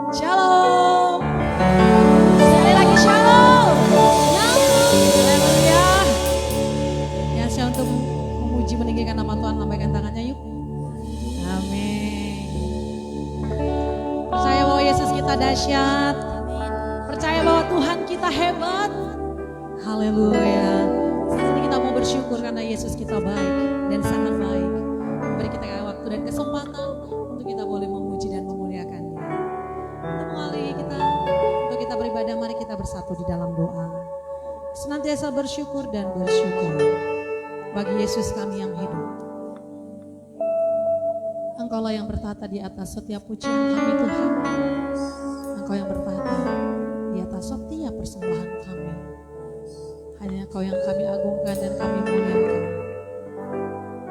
Shalom. Sekali lagi shalom. Haleluya. Yang siap untuk memuji meninggikan nama Tuhan, lambaikan tangannya yuk. Amin. Percaya bahwa Yesus kita dahsyat. Percaya bahwa Tuhan kita hebat. Haleluya. Saat ini kita mau bersyukur karena Yesus kita baik dan sangat baik. Beri kita waktu dan kesempatan untuk kita boleh memuji dan memuliakan-Nya. Untuk mengawali kita, untuk kita beribadah, mari kita bersatu di dalam doa. Senantiasa bersyukur dan bersyukur bagi Yesus kami yang hidup. Engkaulah yang bertata di atas setiap pujian kami Tuhan. Engkau yang bertata di atas setiap persembahan kami. Hanya Engkau yang kami agungkan dan kami muliakan.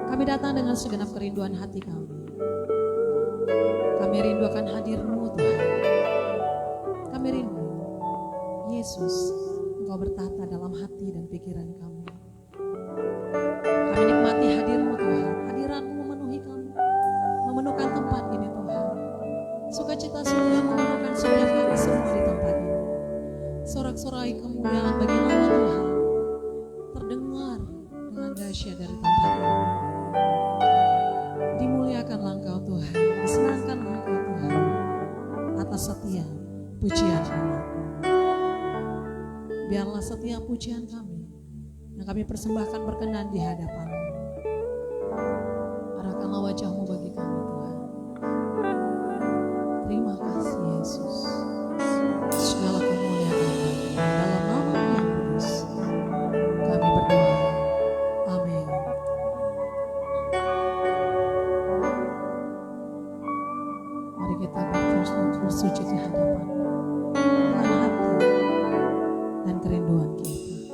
Kami datang dengan segenap kerinduan hati kami. Kami rindu akan hadir-Mu Tuhan. Kami rindu, Yesus, Engkau bertata dalam hati dan pikiran kami. Kami nikmati hadir-Mu Tuhan. Hadirat-Mu memenuhi kami, memenuhkan tempat ini Tuhan. Sukacita surga memenuhkan setiap hari semua di tempat ini. Sorak-sorai kemuliaan bagi nama Tuhan terdengar dengan dahsyat dari tempat ini. Dimuliakanlah Engkau Tuhan, disenangkanlah Engkau Tuhan atas setiap pujian kami. Biarlah setiap pujian kami yang kami persembahkan berkenan di hadapan-Mu. Arahkanlah wajah-Mu bagi kami Tuhan. Terima kasih Yesus. Segala kemuliaan dalam nama-Mu yang kudus kami berdoa. Amin. Mari kita bersujud di hadapan dengan hati dan kerinduan kita.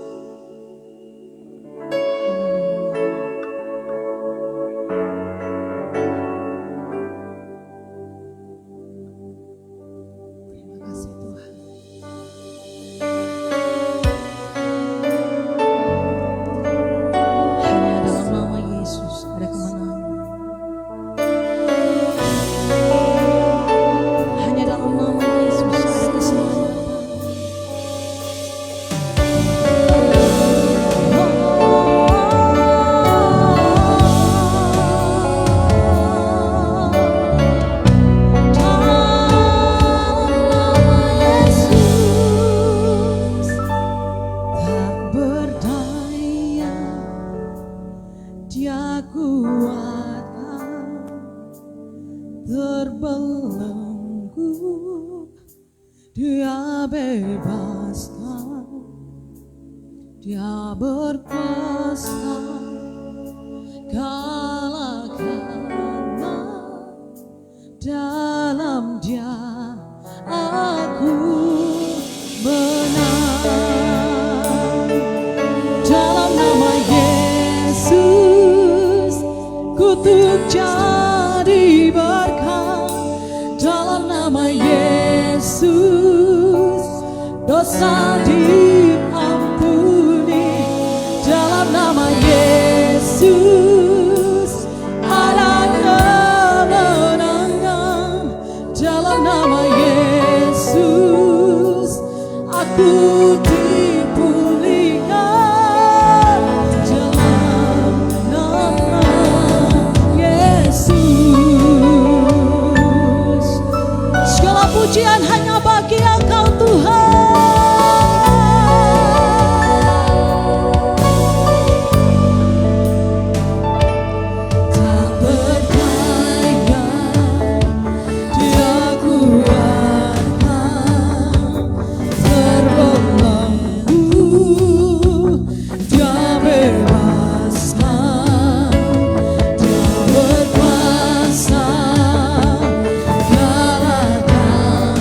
Terima kasih Tuhan. Hanya dalam nama Yesus ada kemenangan. Hanya dalam nama Yesus ada keselamatan. Tak berdaya Dia kuatkan, terbelenggu Dia bebaskan, Dia berkuasa, kalahkanlah, dalam Dia aku menang. Dalam nama Yesus kutuk jadi berkat. Dalam nama Yesus dosa diampuni. Dalam nama Yesus ada kemenangan. Dalam nama Yesus aku dipulihkan. Dalam nama Yesus segala pujian hanya bagi Engkau Tuhan. Tak berdaya Dia kuatkan, terbelenggu Dia bebaskan, Dia berkuasa, kalahkan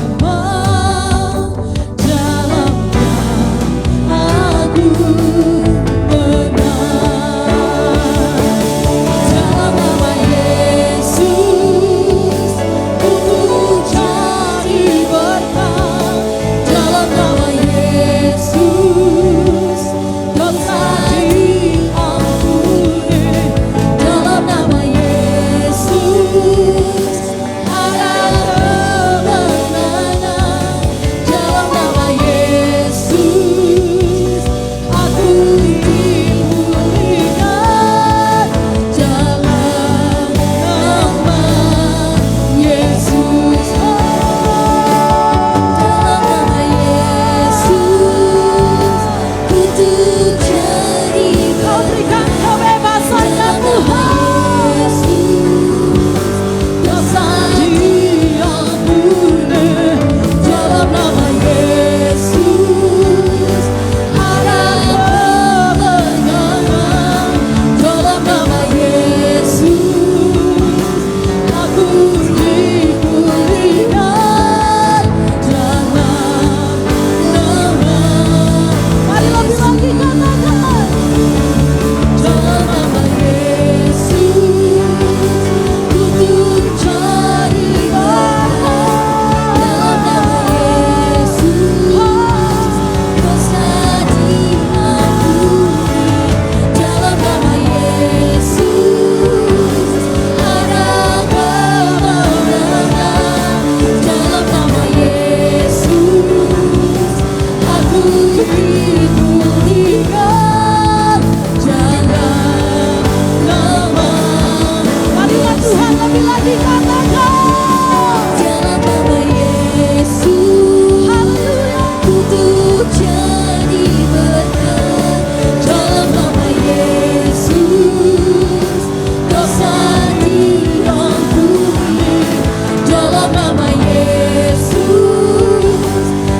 dalam nama Yesus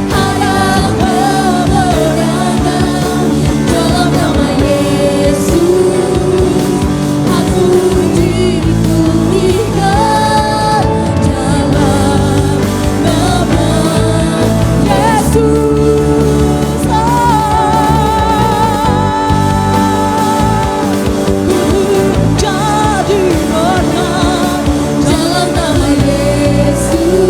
ada kemenangan, dalam nama Yesus aku dipulihkan, dalam nama Yesus. Jadi menang dalam nama Yesus.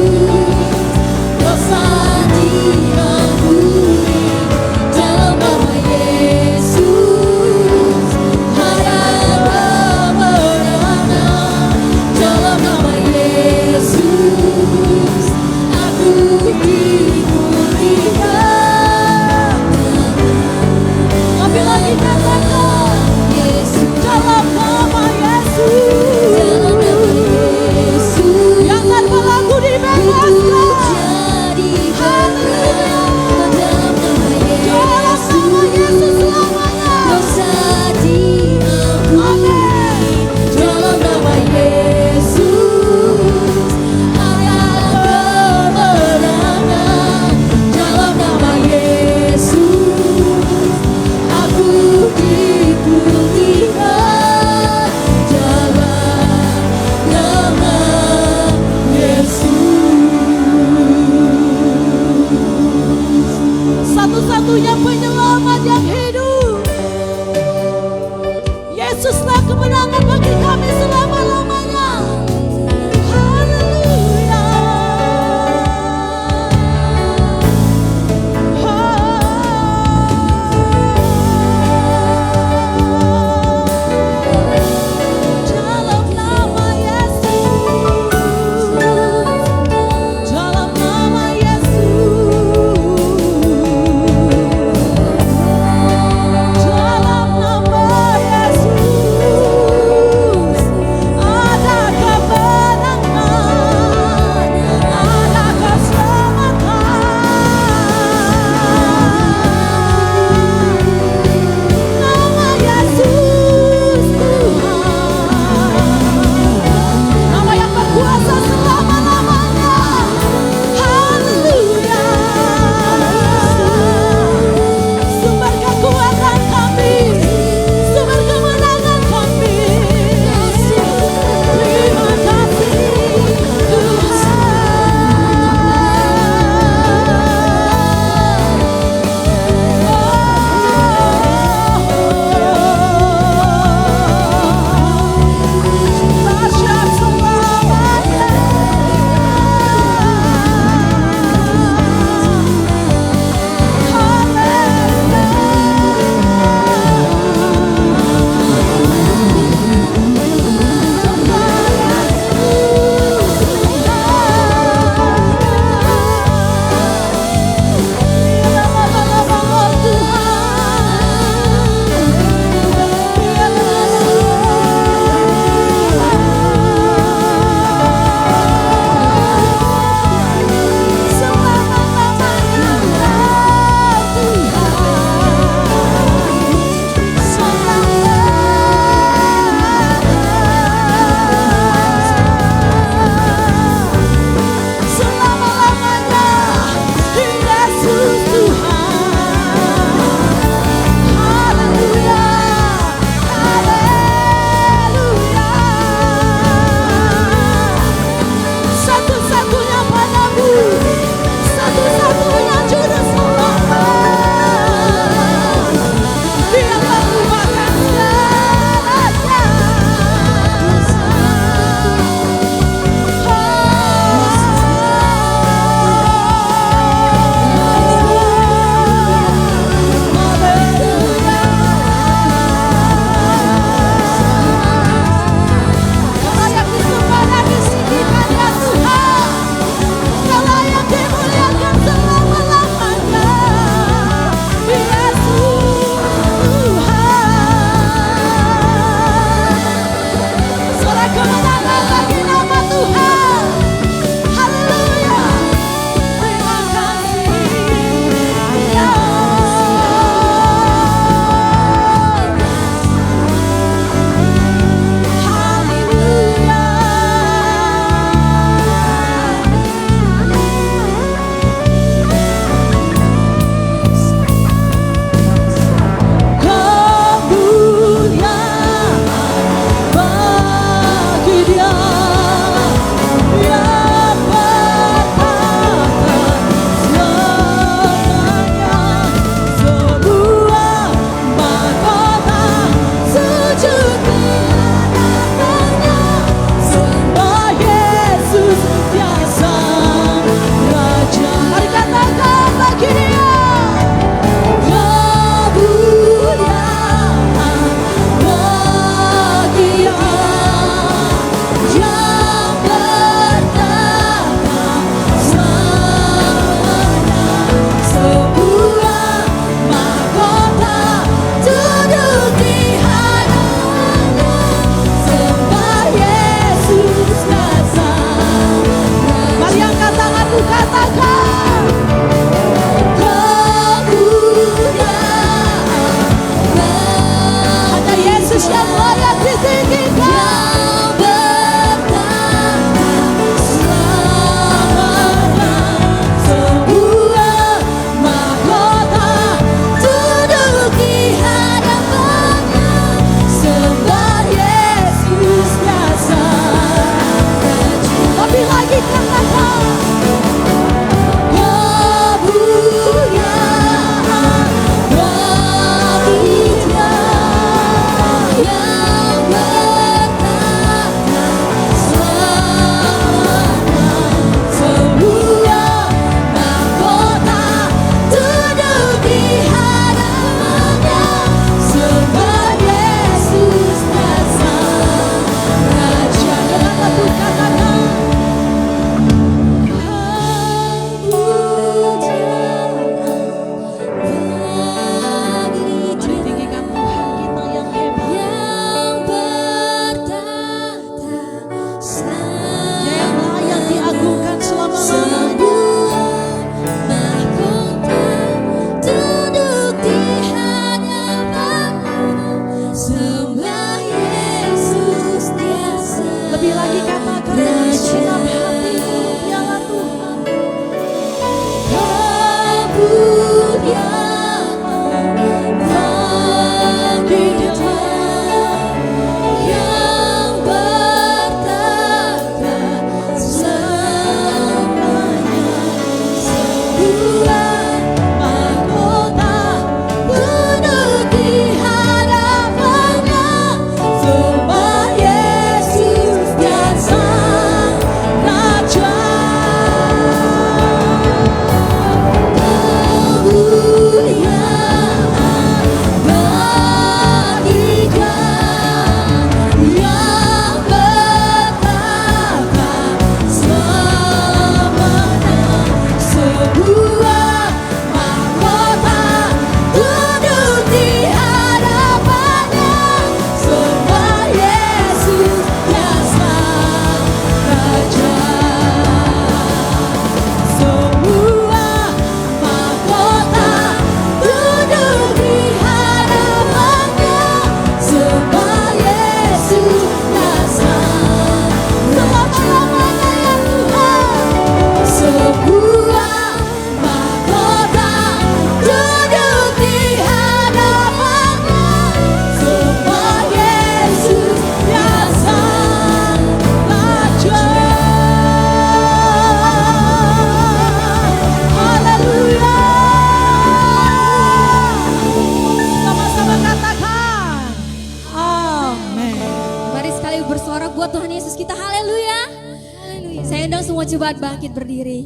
Coba bangkit berdiri.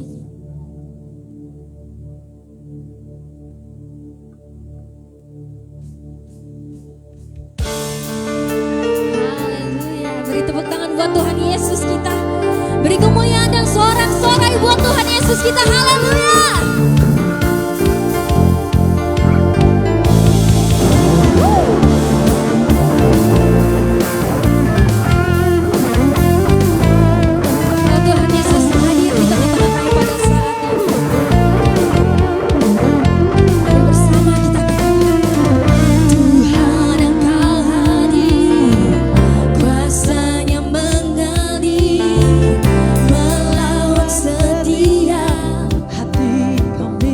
Haleluya. Beri tepuk tangan buat Tuhan Yesus kita. Beri kemuliaan dan sorak-sorai buat Tuhan Yesus kita. Haleluya. Hati kami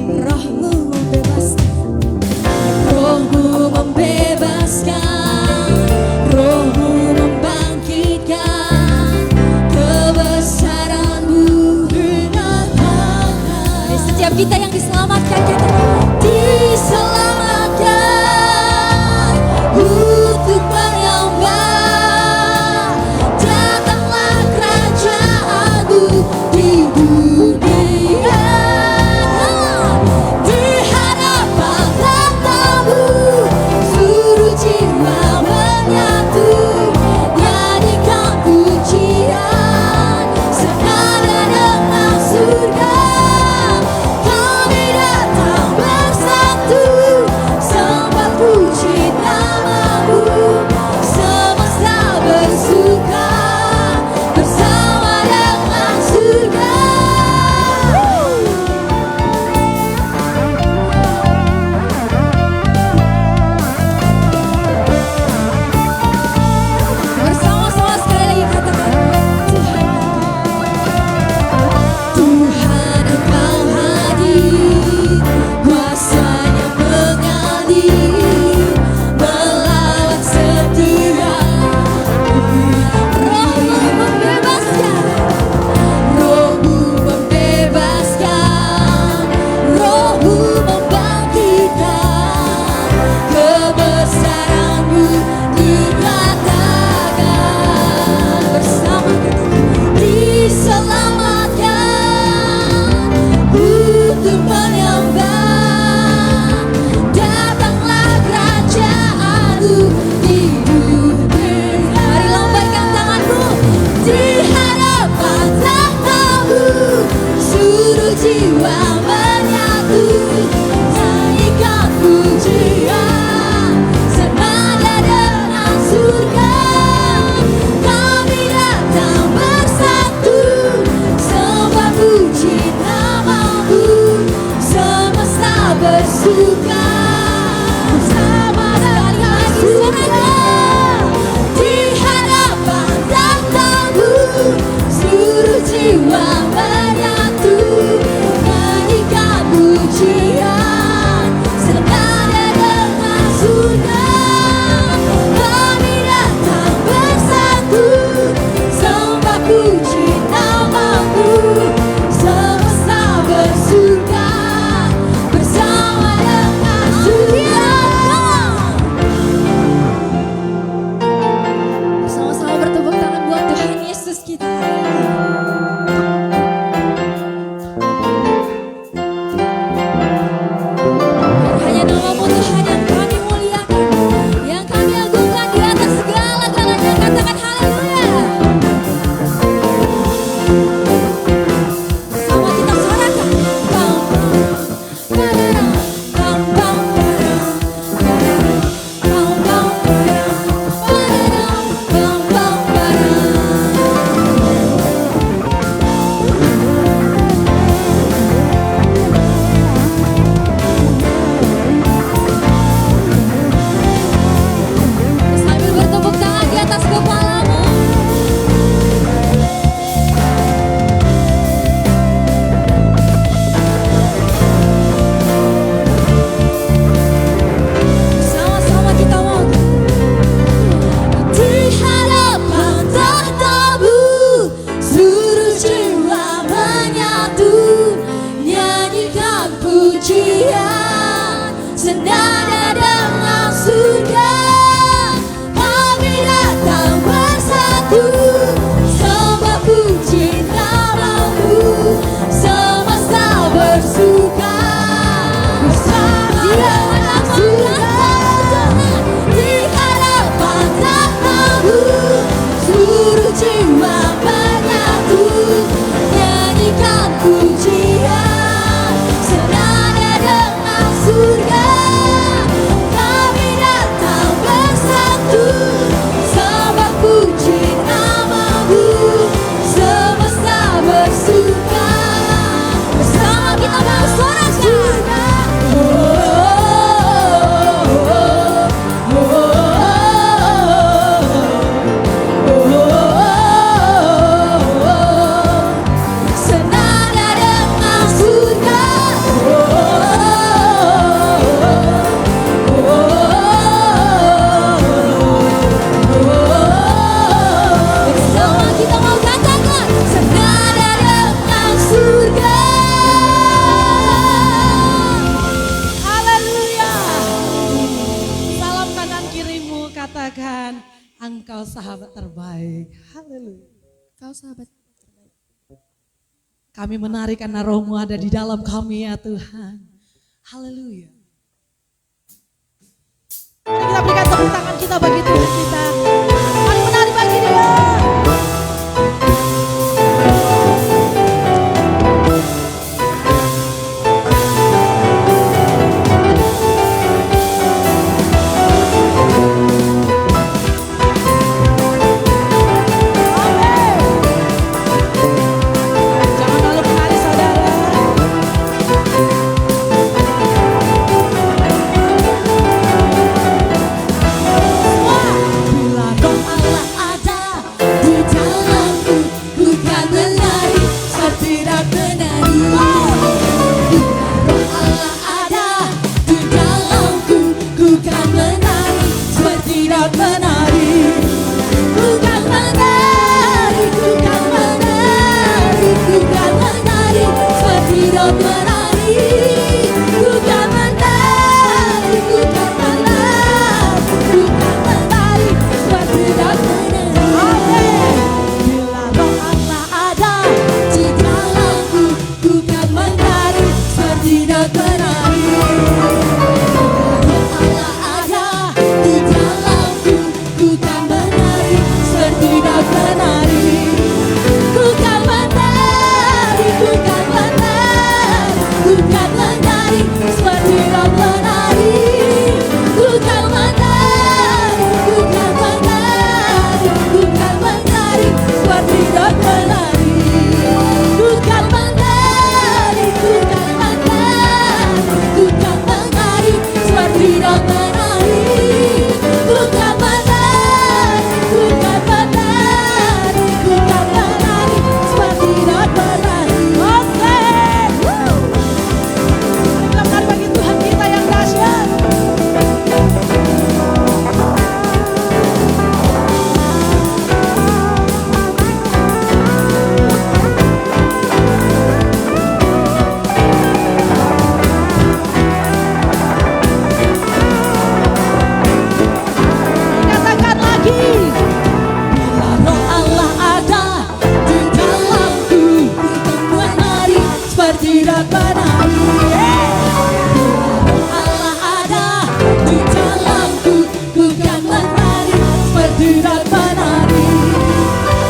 jiwa menyatu, nyanyikan pujian senada dengan surga. Kami datang bersatu, sembah puji namamu, semesta bersuka bersama dengan surga. Di hadapan tatamu, seluruh jiwa menyatu, nyanyikan pujian senada dengan surga. Kami datang bersatu, sembah puji namamu, semesta bersuka bersama dengan surga. Sama-sama bertepuk tangan buat Tuhan Yesus kita. Hanya namamu Tuhan yang kami muliakan, yang kami agungkan di atas segala-galanya. Katakan haleluya. Sama kita sorakan. Sambil bertepuk tangan di atas kepalamu. Sama-sama kita mau. Di hadapan tahtamu, seluruh jiwa menyatu, nyanyikan pujian senada dengan surga. Kami datang bersatu, sembah puji namamu, semesta bersuka bersama dengan surga. Di hadapan tahtamu, seluruh jiwa menyatu, nyanyikan pujian senada dengan surga. Kami datang bersatu, sembah puji namamu, semesta bersuka bersama kita bersorak-sorak. Senada dengan surga. Bersama kita mau katakan senada dengan surga. Haleluya. Salam kanan kirimu, katakan engkau sahabat terbaik. Haleluya. Kau sahabat. Kami menarik karena rohmu ada di dalam kami ya Tuhan. Haleluya. Mari kita berikan tepuk tangan kita bagi Tuhan kita. Mari menari bagi Dia. Jangan malu menari saudara. Bila roh Allah ada di dalamku, bukan menari seperti tidak menari. Bila roh Allah ada di dalamku, bukan menari seperti tidak menari. Bukan menari, bukan menari, bukan menari seperti tidak menari. Bukan menari, bukan menari, bukan menari seperti tidak menari. Bila roh Allah ada di dalamku, bukan menari seperti tidak menari. Roh Allah ada di dalamku, bukan menari seperti tidak menari. Bukan menari, bukan menari. seperti dan menari. Allah ada di dalamku, ku kan menari seperti dan menari.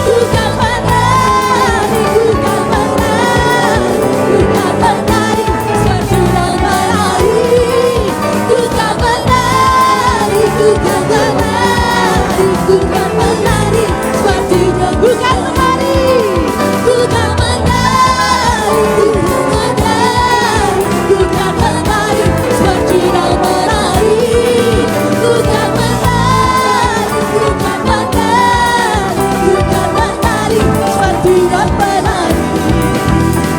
Ku kan menari, ku kan menari, ku kan menari seperti dan menari. Ku kan menari, ku kan menari, ku kan menari seperti dan ku kan menari. Ku kan menari, ku kan menari, ku kan menari seperti dan menari. Ku kan menari, ku kan menari, ku kan menari seperti dan menari.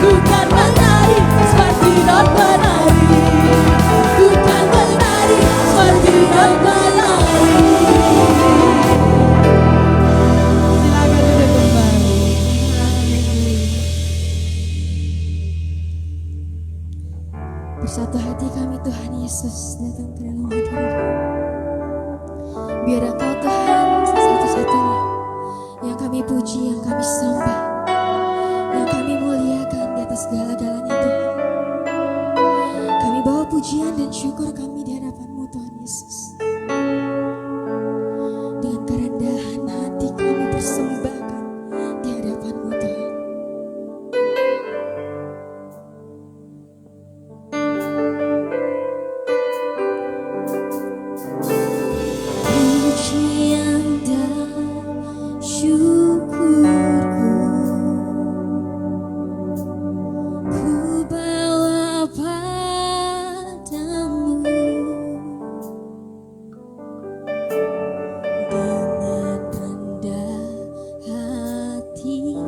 Ku kan menari seperti dan menari. Ku kan menari seperti dan menari. Silakan duduk kembali. Bersatu hati kami Tuhan Yesus datang ke dalam hadirat. Biar Engkau Tuhan satu-satunya yang kami puji, yang kami sembah, yang kami muliakan di atas segala-galanya Tuhan. Kami bawa pujian dan syukur kami di hadapan-Mu Tuhan Yesus. Dengan kerendahan hati kami persembahkan di hadapan-Mu Tuhan. Pujian dan syukurku ku bawa padamu dengan rendah hati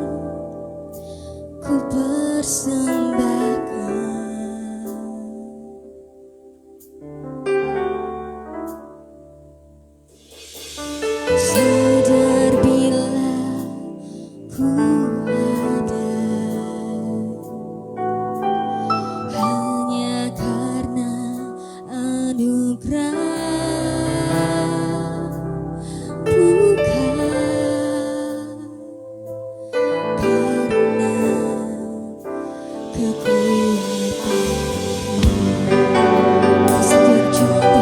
ku persembahkan. Sadar bila ku ada hanya karena anugerah, bukan karena kekuatan. Setiap jumpa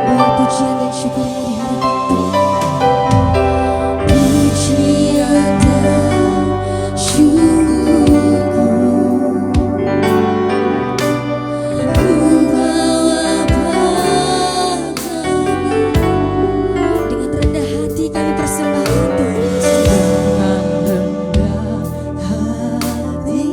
bawa pujian dan syukurmu di hadapan Tuhan. Pujian dan syukurku ku bawa padamu. Dengan rendah hati kami persembahkan Tuhan Yesus. Dengan rendah hati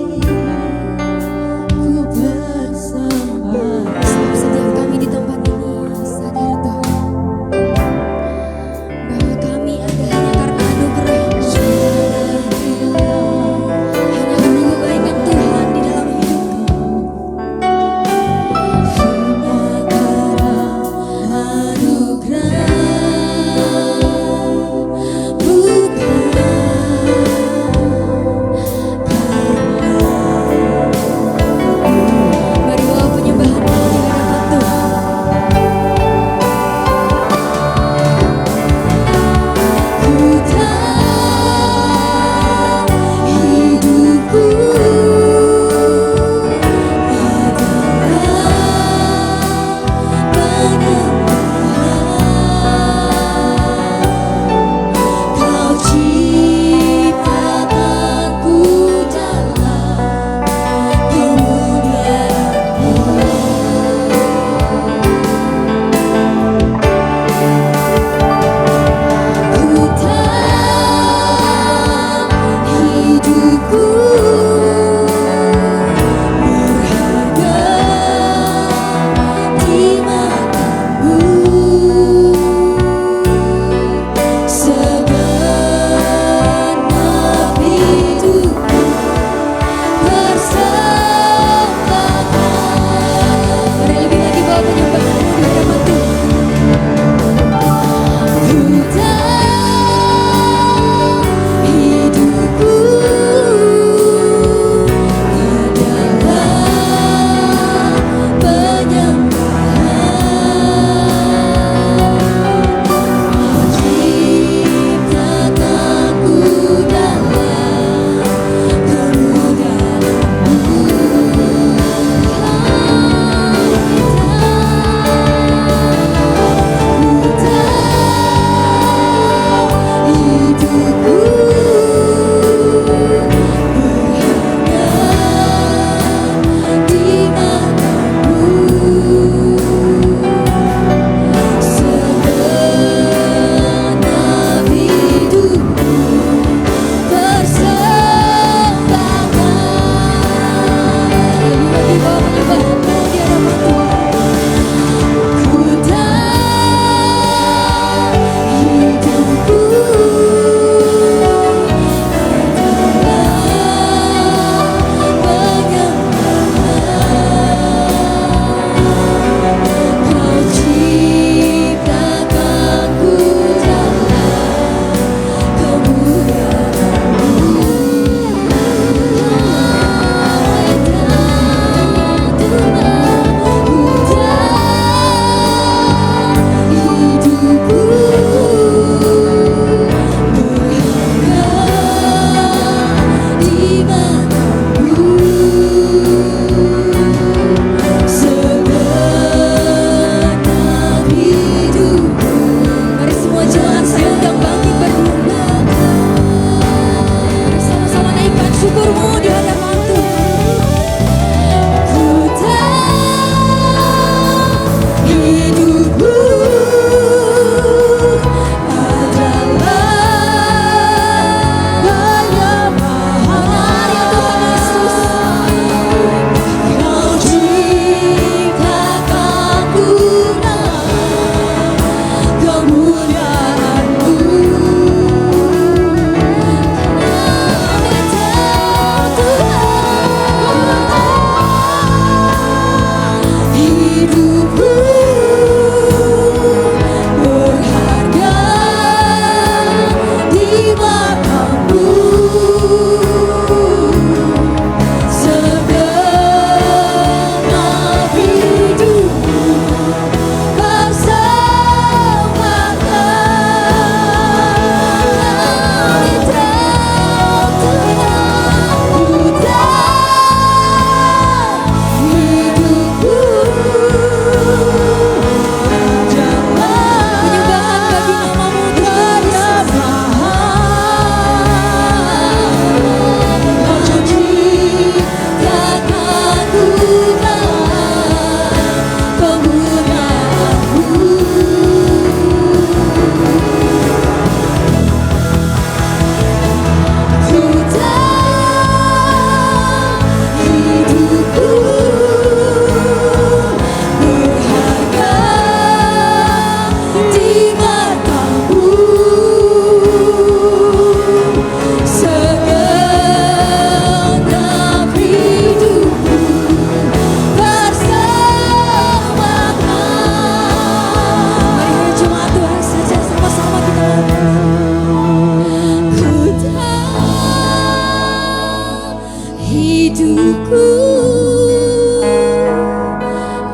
hidupku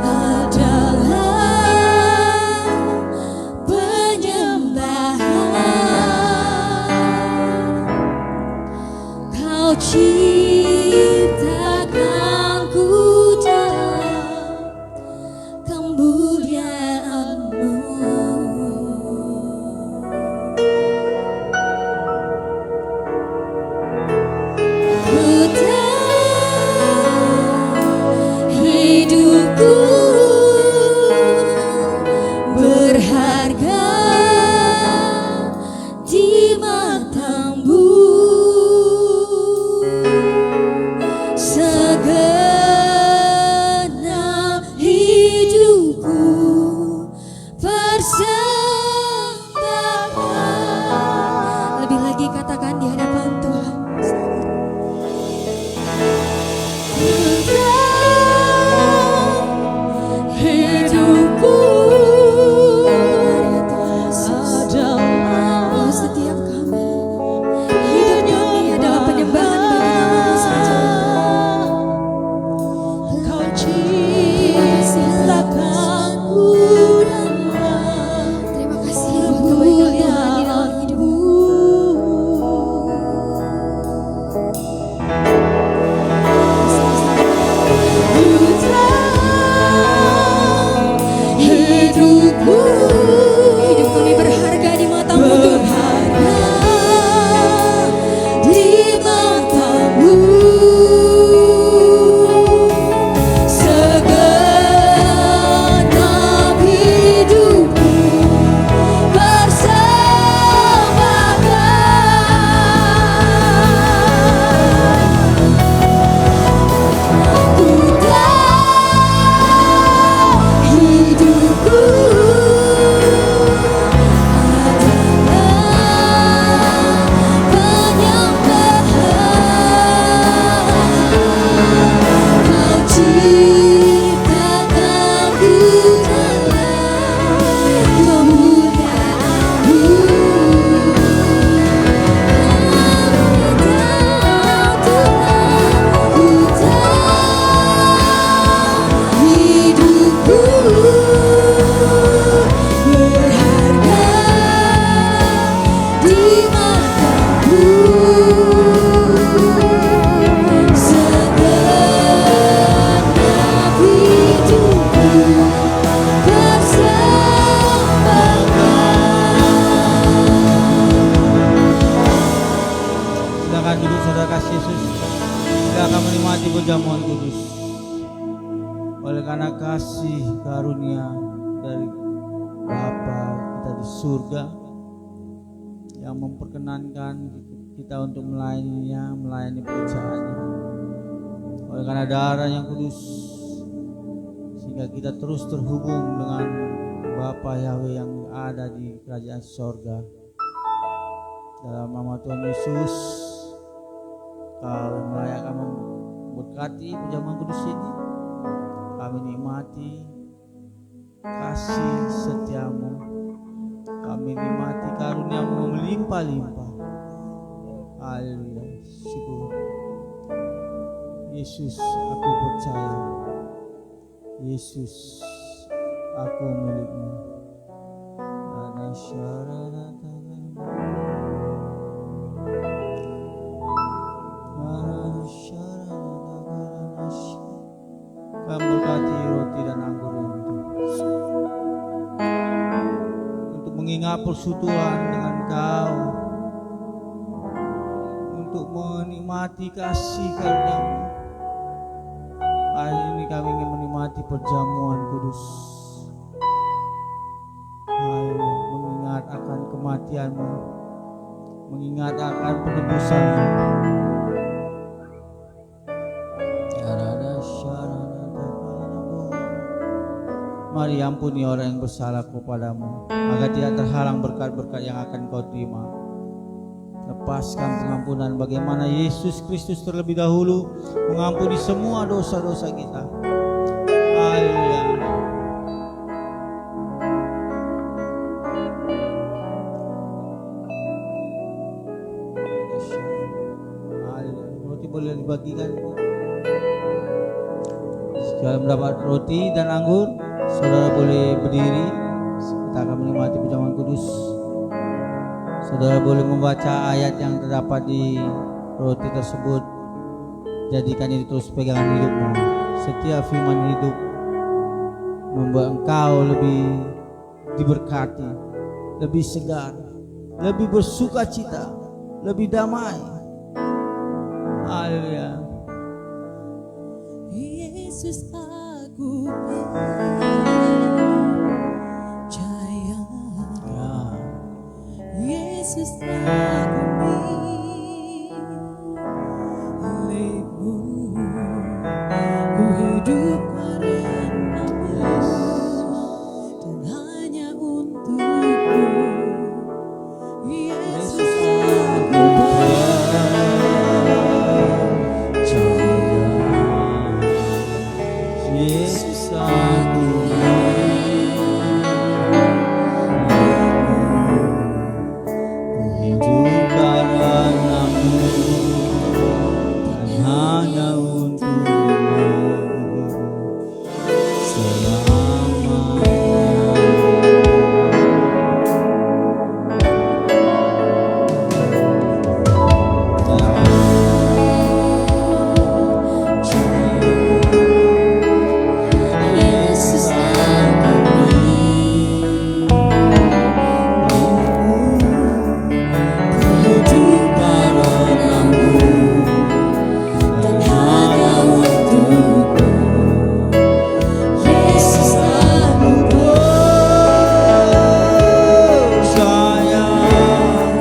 adalah penyembahan. Kau ciptakanku dalam kemuliaan-Mu. Ku tahu hidupku berharga di mata-Mu. Segenap hidupku persembahkan. Lebih lagi katakan di hadapan Tuhan. Hidupku adalah setiap kami. Hidup kami adalah penyembahan bagi nama-Mu saja. Kau ciptakanku dalam Terima kasih buat kebaikan Tuhan di dalam hidupku. hidupku Hidup kami berharga di mata-Mu Tuhan. berharga di mata-Mu. Segenap hidupku persembahkan. Ku tahu hidupku Silakan duduk saudara kasih Yesus. Kita akan menikmati perjamuan kudus. Oleh karena kasih karunia dari Bapa kita di surga yang memperkenankan kita untuk melayaninya, melayani pekerjaannya. Oleh karena darah yang kudus sehingga kita terus terhubung dengan Bapa Yahweh yang ada di kerajaan surga. Dalam nama Tuhan Yesus, Kau yang akan memberkati perjamuan kudus ini. Kami nikmati kasih setiamu, kami nikmati karunia-Mu melimpah-limpah. Haleluya, syukur. Yesus, aku percaya. Yesus, aku milik-Mu. Ada syarat Kami berkati roti dan anggur ini untuk mengingat persekutuan dengan Kau, untuk menikmati kasih karunia-Mu. Hari ini kami ingin menikmati perjamuan kudus. Ayo mengingat akan kematian-Mu, mengingat akan penebusan-Mu. Mari ampuni orang yang bersalah kepada-Mu, agar tidak terhalang berkat-berkat yang akan Kau terima. Lepaskan pengampunan bagaimana Yesus Kristus terlebih dahulu mengampuni semua dosa-dosa kita. Haleluya. Haleluya. Roti boleh dibagikan. Setelah mendapat roti dan anggur, saudara boleh berdiri. Kita akan menikmati perjamuan kudus. Saudara boleh membaca ayat yang terdapat di roti tersebut. Jadikan ini terus pegangan hidupmu. Setiap firman hidup membuat engkau lebih diberkati, lebih segar, lebih bersuka cita, lebih damai. Haleluya. Yesus aku percaya, Yesus aku milikmu, ku hidup karenamu dan hanya untukmu. Yesus aku Yesus aku hidup karenamu dan hanya untukmu Yesus aku hidup karenamu dan hanya untukmu. Yesus aku percaya.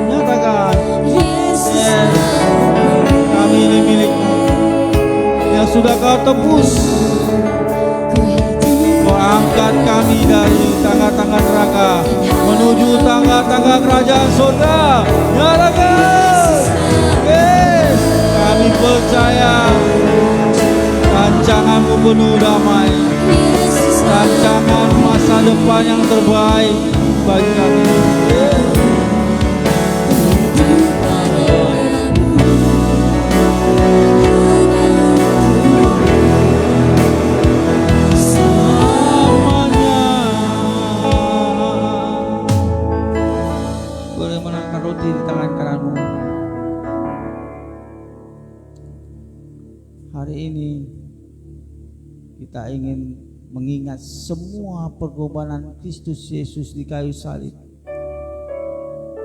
Nyatakan, Yesus kami ini milikmu yang sudah kau tebus. Kau angkat kami dari tangga-tangga neraka menuju tangga-tangga kerajaan surga. Nyatakan, yes, kami percaya rancanganmu penuh damai, rancangan masa depan yang terbaik bagi kami. Selamanya. Boleh menangkan roti di tangan kananmu. Hari ini kita ingin mengingat semua pengorbanan Kristus Yesus di kayu salib.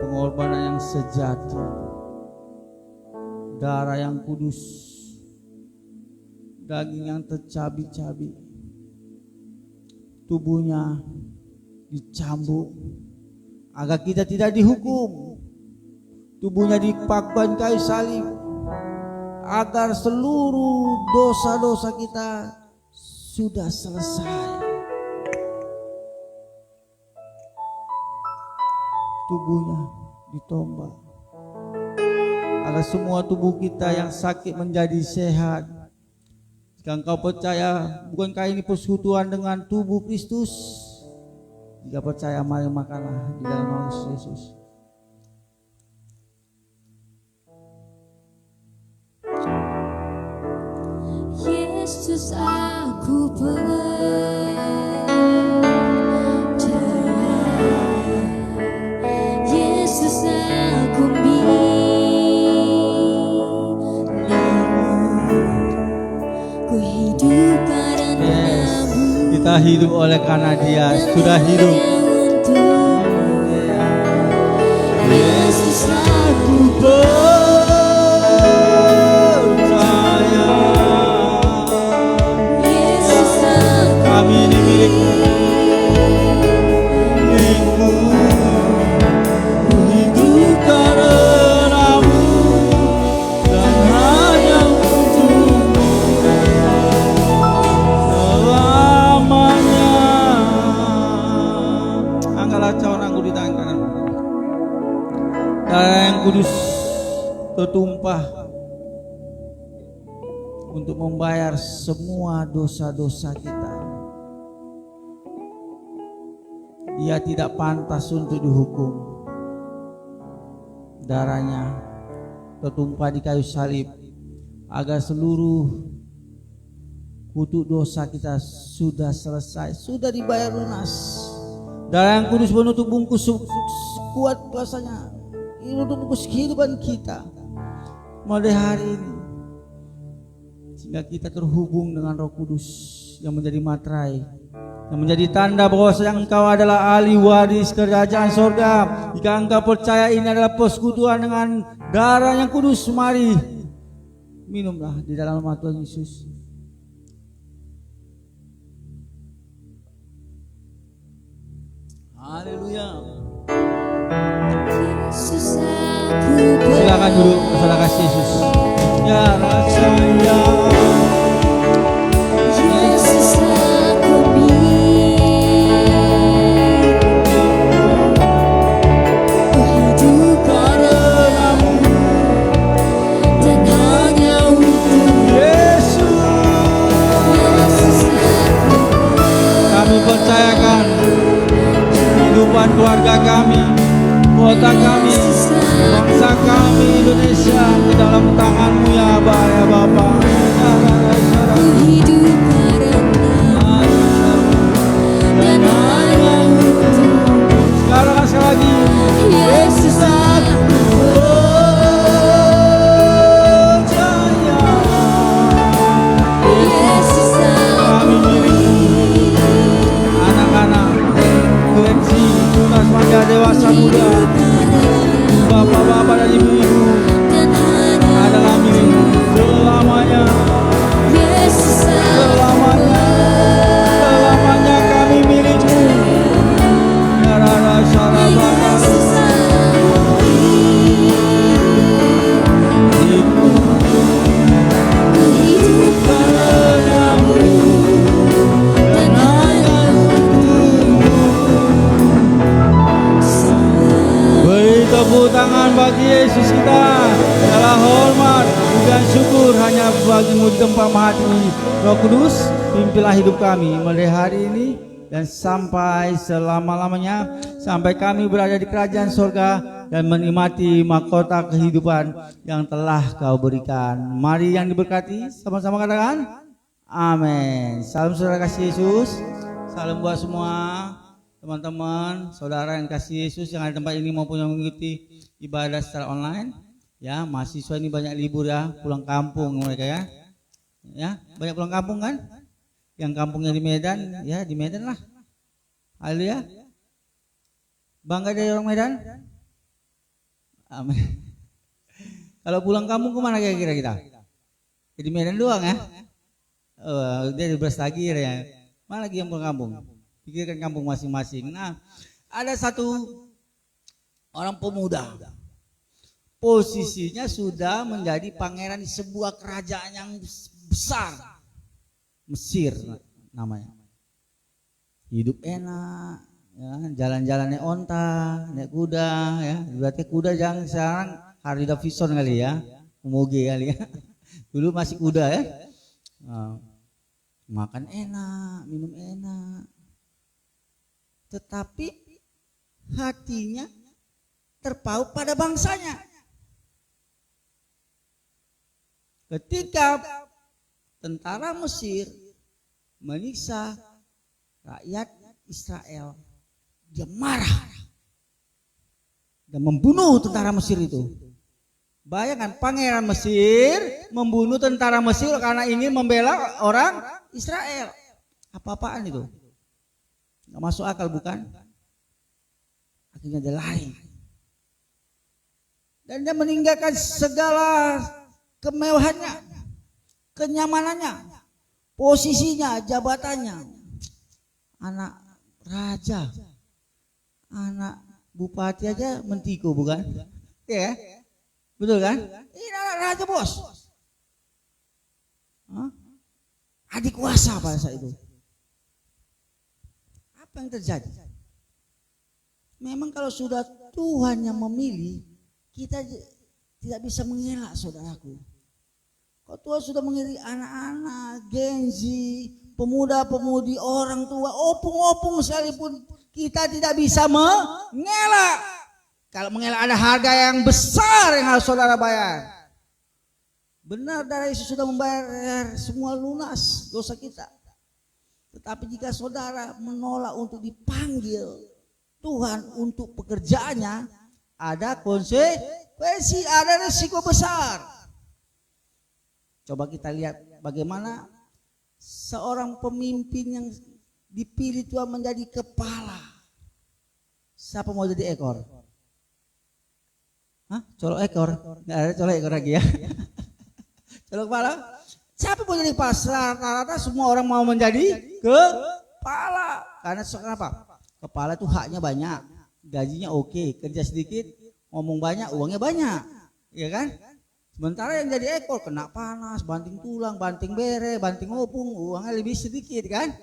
Pengorbanan yang sejati, darah yang kudus, daging yang tercabik-cabik, tubuhnya dicambuk agar kita tidak dihukum. Tubuhnya dipakban kayu salib agar seluruh dosa-dosa kita sudah selesai. Tubuhnya ditombak agar semua tubuh kita yang sakit menjadi sehat. Jika engkau percaya, bukankah ini persekutuan dengan tubuh Kristus? Jika percaya, mari makanlah di dalam nama Yesus. Yesus aku percaya, Yesus aku milikmu, ku hidup karenamu. Kita hidup oleh karena Dia sudah hidup. Yesus aku percaya, Yesus aku kami ini milikmu, ku hidup karenamu dan hanya untukmu selamanya. Angkatlah cawan anggur di tangan kanan. Darah yang kudus tertumpah untuk membayar semua dosa-dosa kita. Dia tidak pantas untuk dihukum. Darahnya tertumpah di kayu salib agar seluruh kutuk dosa kita sudah selesai, sudah dibayar lunas. Darah yang kudus menutup bungkus kuat kuasanya, menutup bungkus kehidupan kita mulai hari ini, sehingga kita terhubung dengan Roh Kudus yang menjadi materai, yang menjadi tanda bahwa engkau adalah ahli waris kerajaan sorga. Jika engkau percaya ini adalah persekutuan dengan darah yang kudus, mari minumlah di dalam nama Tuhan Yesus. Haleluya. Silakan dulu, saudara kasih Yesus. Ya rasanya Yesus aku hidup karenamu dan hanya untuk Yesus. Kami percayakan kehidupan keluarga kami, kota kami, bangsa kami Indonesia ke dalam tangan-Mu ya Aba, ya Bapa. hidup karenamu dan hanya untuk Sekarang sekali lagi, Yesus aku percaya Yesus kami milik anak-anak, kecil, tunas, remaja, dewasa, muda, bapak-bapak dan ibu-ibu adalah milik selamanya. Selamanya, selamanya kami milik-Mu. Ya Rara Sarabana, hidup karenamu dan hanya untuk-Mu. Beri tepuk tangan bagi Yesus kita. Segala hormat dan syukur hanya bagi-Mu di tempat maha tinggi. Roh Kudus, pimpinlah hidup kami mulai hari ini dan sampai selama-lamanya, sampai kami berada di kerajaan sorga dan menikmati mahkota kehidupan yang telah Kau berikan. Mari yang diberkati sama-sama katakan amin. Salam saudara kasih Yesus. Salam buat semua teman-teman, saudara yang kasih Yesus yang ada di tempat ini maupun yang mengikuti ibadah secara online. Ya, mahasiswa ini banyak libur ya, pulang kampung mereka ya. Ya, banyak pulang kampung kan? Yang kampungnya di Medan, ya di Medan lah. Haleluya. Bangga dari orang Medan? Amin. Kalau pulang kampung kemana kira-kira kita? Di Medan doang ya? Oh, dia di Brastagi ya. Mana lagi yang pulang kampung? Pikirkan kampung masing-masing. Nah, ada satu orang pemuda. Posisinya sudah menjadi pangeran di sebuah kerajaan yang besar. Mesir namanya. Hidup enak, ya, jalan-jalannya onta, naik kuda, ya. Berarti kuda jangan sekarang Harley Davidson kali ya, Moge kali ya. Dulu masih kuda ya. Nah, makan enak, minum enak. Tetapi hatinya terpaut pada bangsanya. Ketika tentara Mesir menyiksa rakyat Israel, dia marah dan membunuh tentara Mesir itu. Bayangkan, pangeran Mesir membunuh tentara Mesir karena ingin membela orang Israel. Apa-apaan itu? Gak masuk akal bukan? Akhirnya dia lari. Dan dia meninggalkan segala kemewahannya, kenyamanannya, posisinya, jabatannya. Anak raja, anak bupati aja mentiko bukan? Ya, betul kan? Ini anak raja bos. Adik kuasa pada saat itu. Apa yang terjadi? Memang kalau sudah Tuhan yang memilih, kita tidak bisa mengelak saudaraku. Kalau Tuhan sudah memilih anak-anak, genzi, pemuda-pemudi, orang tua, opung-opung sekalipun, kita tidak bisa mengelak. Kalau mengelak ada harga yang besar yang harus saudara bayar. Benar darah Yesus sudah membayar semua lunas dosa kita. Tetapi jika saudara menolak untuk dipanggil Tuhan untuk pekerjaannya, ada konsekuensi, ada risiko besar. Coba kita lihat bagaimana seorang pemimpin yang dipilih Tuhan menjadi kepala. Siapa mau jadi ekor? Hah? Colok ekor? Nggak ada colok ekor lagi ya. Colok kepala? Siapa mau jadi kepala? Rata-rata semua orang mau menjadi kepala. Karena kenapa? Kepala itu haknya banyak, gajinya oke, kerja sedikit, ngomong banyak, uangnya banyak, ya kan? Sementara yang jadi ekor kena panas, banting tulang, banting bere, banting opung, uangnya lebih sedikit kan?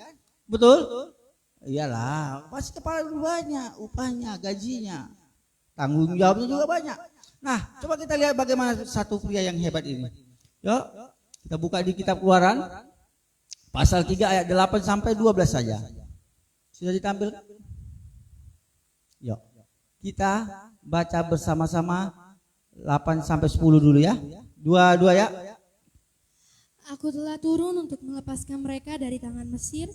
Betul? Iyalah, pasti kepala lebih banyak, upahnya, gajinya, tanggung jawabnya juga banyak. Nah, coba kita lihat bagaimana satu pria yang hebat ini. Yuk, kita buka di kitab Keluaran, pasal 3 ayat 8 sampai 12 saja. Sudah ditampilkan? Yuk, kita baca bersama-sama 8 sampai 10 dulu ya. Dua ya. Aku telah turun untuk melepaskan mereka dari tangan Mesir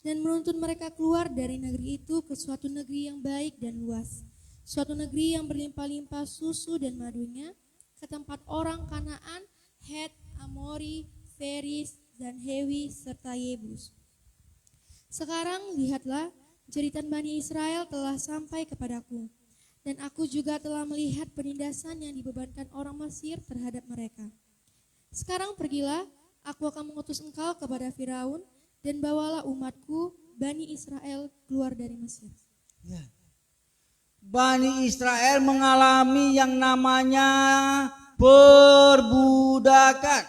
dan menuntun mereka keluar dari negeri itu ke suatu negeri yang baik dan luas, suatu negeri yang berlimpah-limpah susu dan madunya, ke tempat orang Kanaan, Het, Amori, Feris, dan Hewi serta Yebus. Sekarang lihatlah, jeritan Bani Israel telah sampai kepadaku, dan aku juga telah melihat penindasan yang dibebankan orang Mesir terhadap mereka. Sekarang pergilah, aku akan mengutus engkau kepada Firaun, dan bawalah umatku, Bani Israel, keluar dari Mesir. Ya. Bani Israel mengalami yang namanya perbudakan.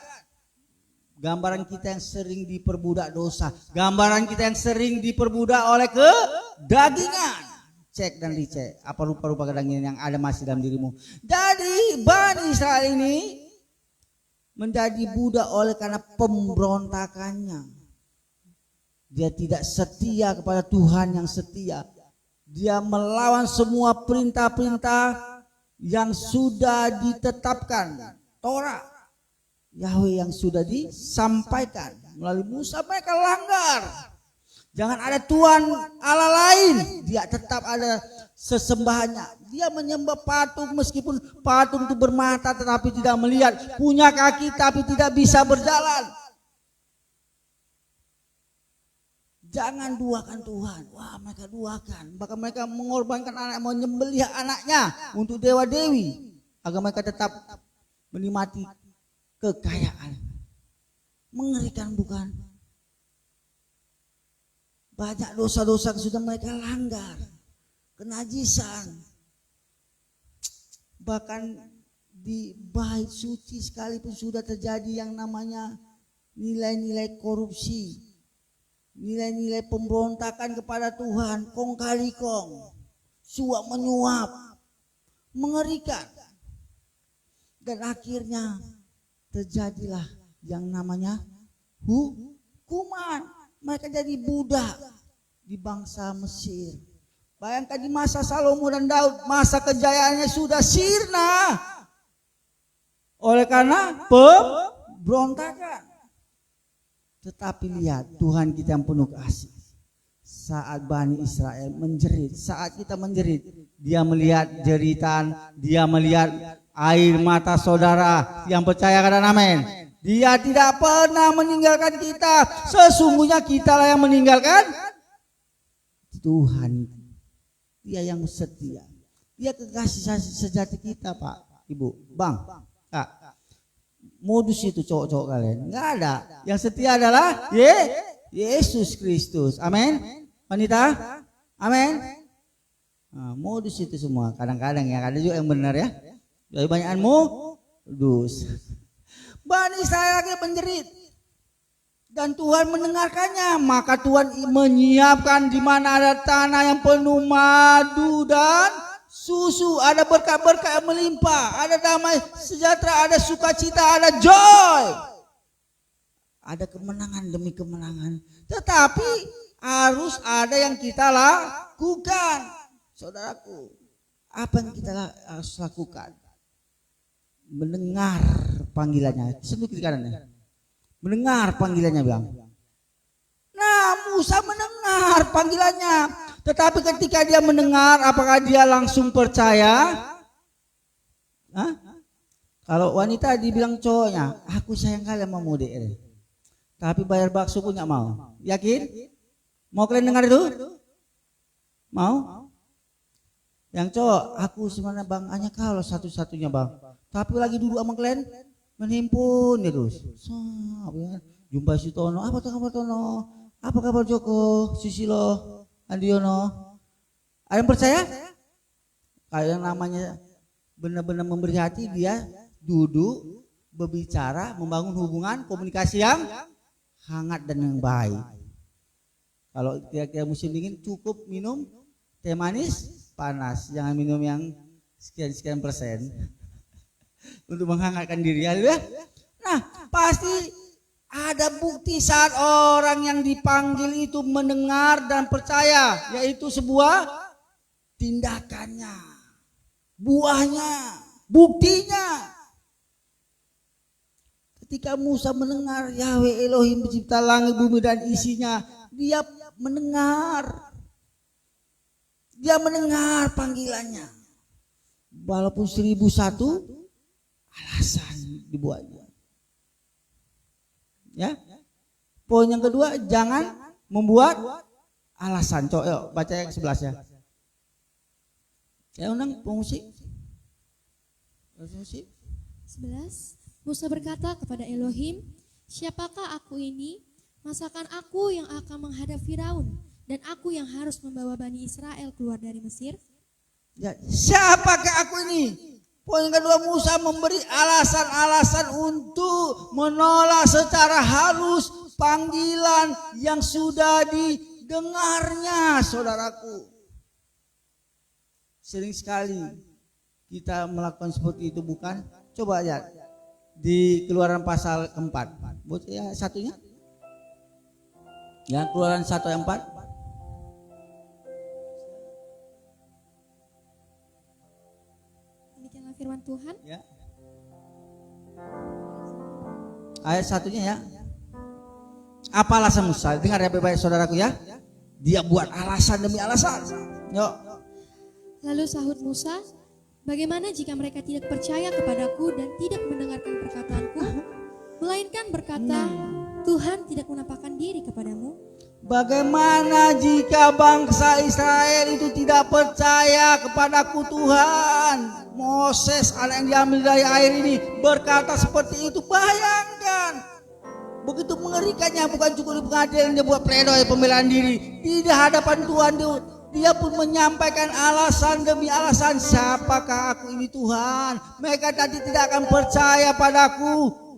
Gambaran kita yang sering diperbudak dosa, gambaran kita yang sering diperbudak oleh kedagingan. Cek dan dicek apa rupa-rupa kedagingan yang ada masih dalam dirimu. Jadi Bani Israel ini menjadi budak oleh karena pemberontakannya. Dia tidak setia kepada Tuhan yang setia. Dia melawan semua perintah-perintah yang sudah ditetapkan, Torah Yahweh yang sudah disampaikan melalui Musa. Mereka langgar. Jangan ada Tuhan Allah lain. Dia tetap ada sesembahannya. Dia menyembah patung meskipun patung itu bermata tetapi tidak melihat, punya kaki tapi tidak bisa berjalan. Jangan duakan Tuhan. Wah, mereka duakan. Bahkan mereka mengorbankan anak, menyembelih anaknya untuk dewa dewi agar mereka tetap menikmati kekayaan. Mengerikan bukan? Banyak dosa-dosa yang sudah mereka langgar. Kenajisan. Bahkan di bait suci sekalipun sudah terjadi yang namanya nilai-nilai korupsi. Nilai-nilai pemberontakan kepada Tuhan, kong kali kong, suap menyuap, mengerikan. Dan akhirnya terjadilah yang namanya hukuman. Mereka jadi budak di bangsa Mesir. Bayangkan di masa Salomo dan Daud, masa kejayaannya sudah sirna oleh karena pemberontakan. Tetapi lihat Tuhan kita yang penuh kasih. Saat Bani Israel menjerit, saat kita menjerit, dia melihat jeritan, dia melihat air mata saudara yang percaya kata amin. Dia tidak pernah meninggalkan kita. Sesungguhnya kitalah yang meninggalkan Tuhan. Dia yang setia. Dia kekasih sejati kita, Pak, Ibu, Bang, Kak. Modus itu cowok-cowok kalian nggak ada. Yang setia adalah Yesus Kristus. Amin. Wanita, amin. Nah, modus itu semua. Kadang-kadang ya ada juga yang benar ya. Dari banyakan modus. Bani Israel lagi menjerit dan Tuhan mendengarkannya. Maka Tuhan menyiapkan di mana ada tanah yang penuh madu dan susu, ada berkat-berkat yang melimpah, ada damai sejahtera, ada sukacita, ada joy. Ada kemenangan demi kemenangan. Tetapi harus ada yang kita lakukan. Saudaraku, apa yang kita harus lakukan? mendengar panggilannya. Sentuh kiri kanannya. Mendengar panggilannya bilang. Nah, Musa mendengar panggilannya. Tetapi ketika dia mendengar, apakah dia langsung percaya? Hah? Kalau wanita dibilang cowoknya, aku sayang kali sama Mude. Tapi bayar bakso pun gak mau. Yakin? Mau kalian dengar itu? Mau? Yang cowok, aku sebenarnya bang, hanya kalau satu-satunya bang. Tapi lagi duduk sama kalian, menimpun ya terus. Jumpa si Tono, apa kabar Tono? Apa kabar Joko, Susilo, Andiono? Ada yang percaya? Kalau yang namanya benar-benar memberi hati, dia duduk, berbicara, membangun hubungan, komunikasi yang hangat dan yang baik. Kalau kira-kira musim dingin cukup minum teh manis panas, jangan minum yang sekian persen untuk menghangatkan diri ya. Nah, pasti ada bukti saat orang yang dipanggil itu mendengar dan percaya, yaitu sebuah tindakannya, buahnya, buktinya. Ketika Musa mendengar Yahweh Elohim pencipta langit bumi dan isinya, dia mendengar. Dia mendengar panggilannya. Walaupun 1001 alasan dibuatnya. Ya. Poin yang kedua, jangan membuat alasan. Coba yuk, baca yang 11 ya. Ya undang pemusik. 11. Musa berkata kepada Elohim, siapakah aku ini? Masakan aku yang akan menghadap Firaun dan aku yang harus membawa Bani Israel keluar dari Mesir? Ya, siapakah aku ini? Poin kedua, Musa memberi alasan-alasan untuk menolak secara halus panggilan yang sudah didengarnya, saudaraku. Sering sekali kita melakukan seperti itu, bukan? Coba lihat di Keluaran pasal 4. Buat ya satunya. Ya, Keluaran 1 ayat 4. Demikianlah firman Tuhan. Ya. Ayat satunya ya. Apa alasan Musa? Dengar ya baik-baik saudaraku ya. Dia buat alasan demi alasan. Yuk. Lalu sahut Musa, bagaimana jika mereka tidak percaya kepadaku dan tidak mendengarkan perkataanku, melainkan berkata, Tuhan tidak menampakkan diri kepadamu? Bagaimana jika bangsa Israel itu tidak percaya kepadaku Tuhan? Moses, anak yang diambil dari air ini, berkata seperti itu. Bayangkan, begitu mengerikannya. Bukan cukup di pengadilan dia buat pledoi pembelaan diri, di hadapan Tuhan dia pun menyampaikan alasan demi alasan. Siapakah aku ini Tuhan? Mereka tadi tidak akan percaya padaku.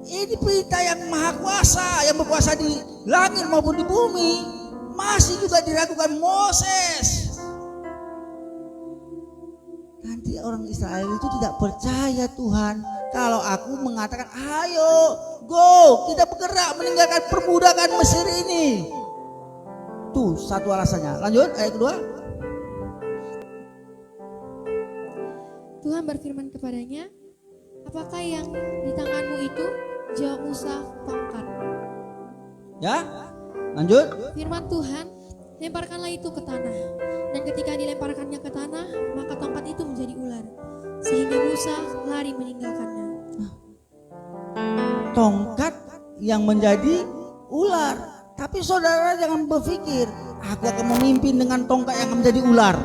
Ini perintah yang maha kuasa, yang berkuasa di langit maupun di bumi. Masih juga diragukan Moses. Nanti orang Israel itu tidak percaya Tuhan kalau aku mengatakan ayo go, kita bergerak meninggalkan perbudakan Mesir ini. Tuh satu alasannya. Lanjut ayat kedua. Tuhan berfirman kepadanya, apakah yang di tanganmu itu? Jawab Musa, tongkat. Ya, lanjut. Firman Tuhan, lemparkanlah itu ke tanah. Dan ketika dilemparkannya ke tanah, maka tongkat itu menjadi ular. Sehingga Musa lari meninggalkannya. Tongkat yang menjadi ular. Tapi saudara jangan berpikir, aku akan memimpin dengan tongkat yang menjadi ular.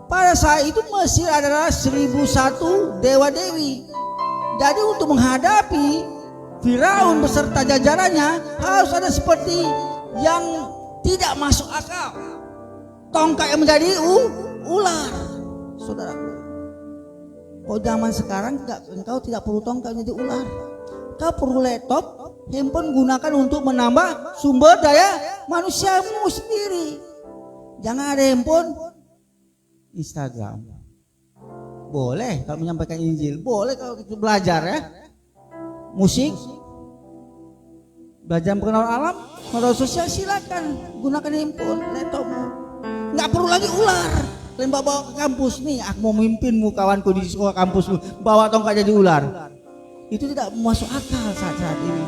Pada saat itu Mesir adalah 1001 dewa-dewi. Jadi untuk menghadapi Firaun beserta jajarannya harus ada seperti yang tidak masuk akal. Tongkat yang menjadi ular. Saudaraku, kok zaman sekarang engkau tidak perlu tongkat menjadi ular. Kau perlu laptop, handphone gunakan untuk menambah sumber daya manusiamu sendiri. Jangan ada handphone, Instagram. Boleh kalau menyampaikan Injil, boleh kalau kita belajar ya. Musik, belajar mengenal alam, media sosial, silakan gunakan handphone, laptopmu. Nggak perlu lagi ular. kalian bawa ke kampus nih, aku mau mimpinmu kawanku di sekolah kampusmu, bawa tongkat jadi ular. Itu tidak masuk akal saat ini,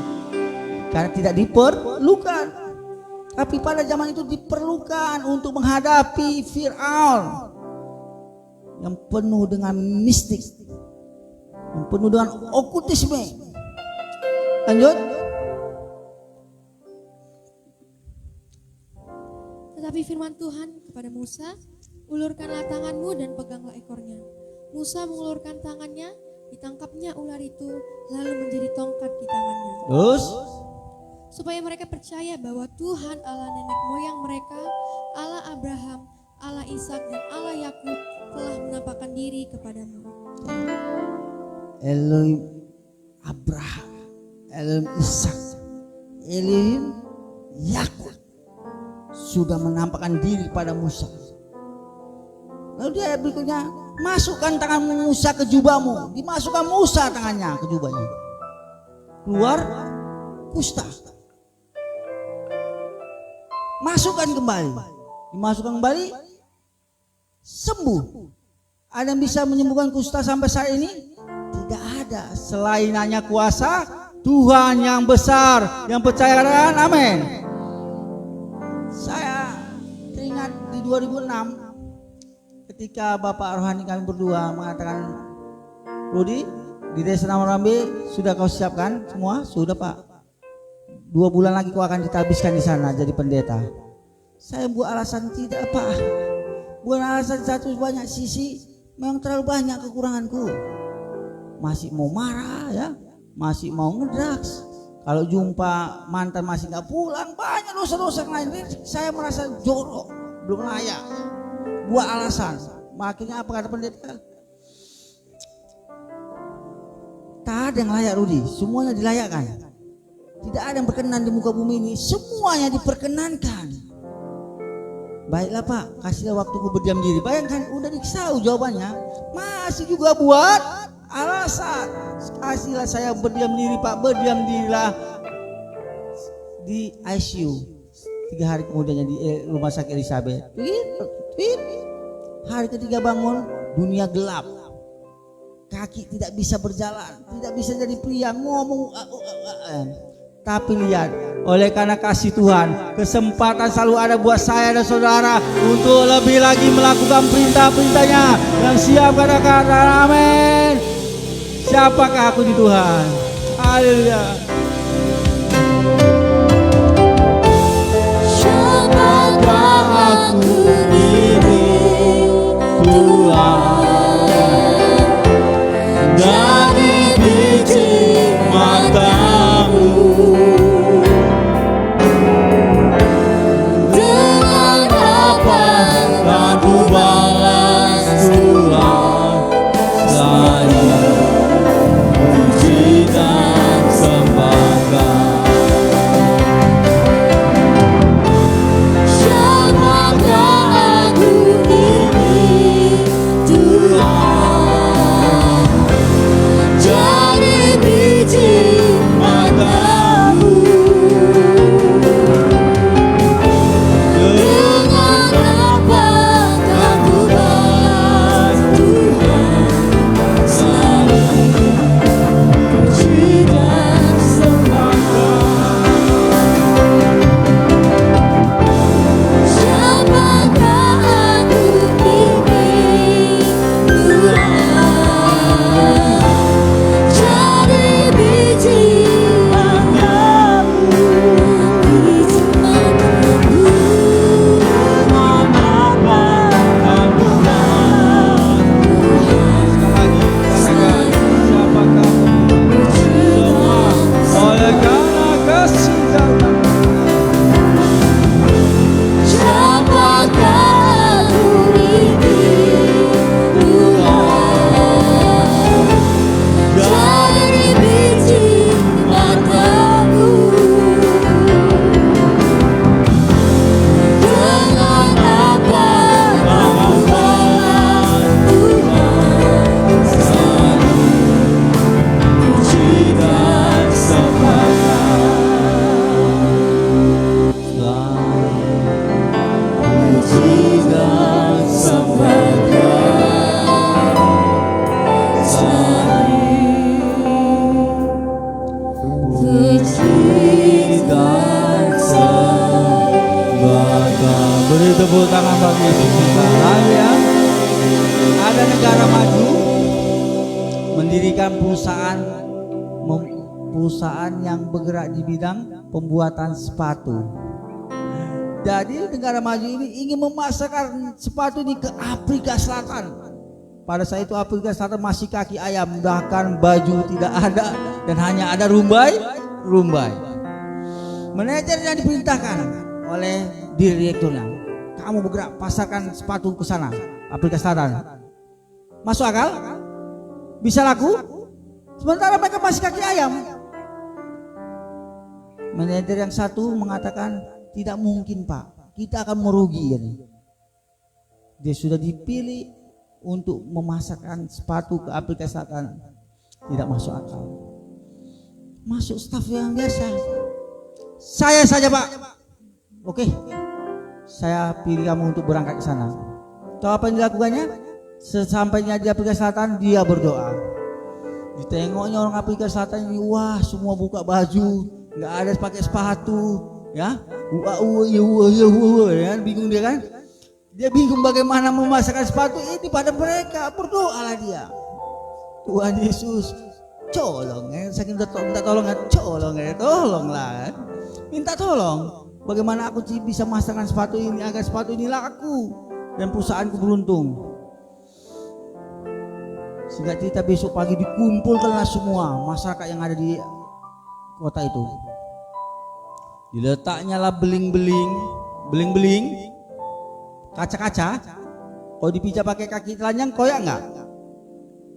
karena tidak diperlukan. Tapi pada zaman itu diperlukan untuk menghadapi Fir'aun yang penuh dengan mistik, yang penuh dengan okultisme. Lanjut. Tetapi firman Tuhan kepada Musa, ulurkanlah tanganmu dan peganglah ekornya. Musa mengulurkan tangannya, ditangkapnya ular itu, lalu menjadi tongkat di tangannya. Terus Supaya mereka percaya bahwa Tuhan Allah nenek moyang mereka, Allah Abraham, Allah Ishak dan Allah Yakub telah menampakkan diri kepadamu. Elohim Abraham, Elohim Ishak, Elohim Yakub sudah menampakkan diri pada Musa. Lalu dia berikutnya, masukkan tangan Musa ke jubahmu. Dimasukkan Musa tangannya ke jubahnya. Keluar kusta. Masukkan kembali. Dimasukkan kembali, sembuh. Ada yang bisa menyembuhkan kusta sampai saat ini? Tidak ada. Selain hanya kuasa Tuhan yang besar, yang percayakan. Amin. Saya teringat di 2006 ketika Bapak Rohani kami berdua mengatakan, Rudi, di Desa Namarambe sudah kau siapkan semua? Sudah Pak. 2 bulan lagi kau akan ditabiskan di sana jadi pendeta. Saya buat alasan tidak Pak. Buat alasan satu, banyak sisi, memang terlalu banyak kekuranganku. Masih mau marah ya, masih mau ngedrugs. Kalau jumpa mantan masih nggak pulang, banyak dosa-dosa lain. Saya merasa jorok, belum layak. Buat alasan. Makanya apa kata pendeta? Tak ada yang layak Rudi, semuanya dilayakkan. Tidak ada yang berkenan di muka bumi ini, semuanya diperkenankan. Baiklah Pak, kasihlah waktuku berdiam diri. Bayangkan udah dikasih jawabannya, masih juga buat alasan. Kasihlah saya berdiam diri Pak, berdiam dirilah di ICU. 3 hari kemudiannya di rumah sakit Elizabeth. Hari ketiga bangun, dunia gelap. Kaki tidak bisa berjalan, tidak bisa jadi pria, ngomong. Tapi lihat, oleh karena kasih Tuhan, kesempatan selalu ada buat saya dan saudara untuk lebih lagi melakukan perintah-perintahnya. Yang siap katakan amin. Siapakah aku di Tuhan? Haleluya. Siapakah aku ini Tuhan? Dari biji matamu, dengan apa kan ku balas Tuhan selain puji dan sembah. kasih dan sembahkan. Beri tepuk tangan bagi Yesus kita. Haleluya. Ada negara maju mendirikan perusahaan yang bergerak di bidang pembuatan sepatu. Jadi negara maju ini ingin memasarkan sepatu ini ke Afrika Selatan. Pada saat itu Afrika Selatan masih kaki ayam, bahkan baju tidak ada dan hanya ada rumbai. Manajernya diperintahkan oleh direkturnya, kamu bergerak pasarkan sepatu ke sana, Afrika Selatan. Masuk akal? Bisa laku? Sementara mereka masih kaki ayam. Manajer yang satu mengatakan, tidak mungkin Pak, kita akan merugi ini. Dia sudah dipilih untuk memasarkan sepatu ke Afrika Selatan, tidak masuk akal. Masuk staf yang biasa, saya saja Pak. Oke, saya pilih kamu untuk berangkat ke sana. Tahu apa yang dilakukannya? Sesampainya di Afrika Selatan, dia berdoa. Ditengoknya orang Afrika Selatan ini, wah semua buka baju, nggak ada pakai sepatu, ya, bingung dia kan? Dia bingung bagaimana memasarkan sepatu ini pada mereka. Berdoalah dia, Tuhan Yesus, saking minta tolong, tolonglah, minta tolong. Bagaimana aku bisa memasarkan sepatu ini agar sepatu ini laku dan perusahaanku beruntung. Sehingga kita besok pagi dikumpulkanlah semua masyarakat yang ada di kota itu. Diletaknya lah beling-beling, kaca-kaca. Kalau dipijak pakai kaki telanjang, koyak nggak?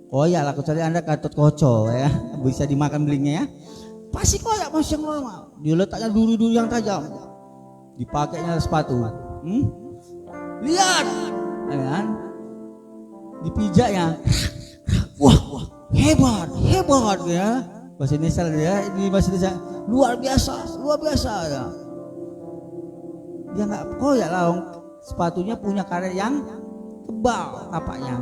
Koyak lah, kecuali Anda Gatot Koco ya, bisa dimakan belingnya ya. Pasti koyak masih normal. Diletaknya duri-duri yang tajam. Dipakainya sepatu. Lihat, kan? Dipijaknya. Wah, hebat ya. Bahasa Indonesia ya, ini bahasa Indonesia luar biasa ya. Dia nggak koyak lah, sepatunya punya karet yang tebal tapaknya.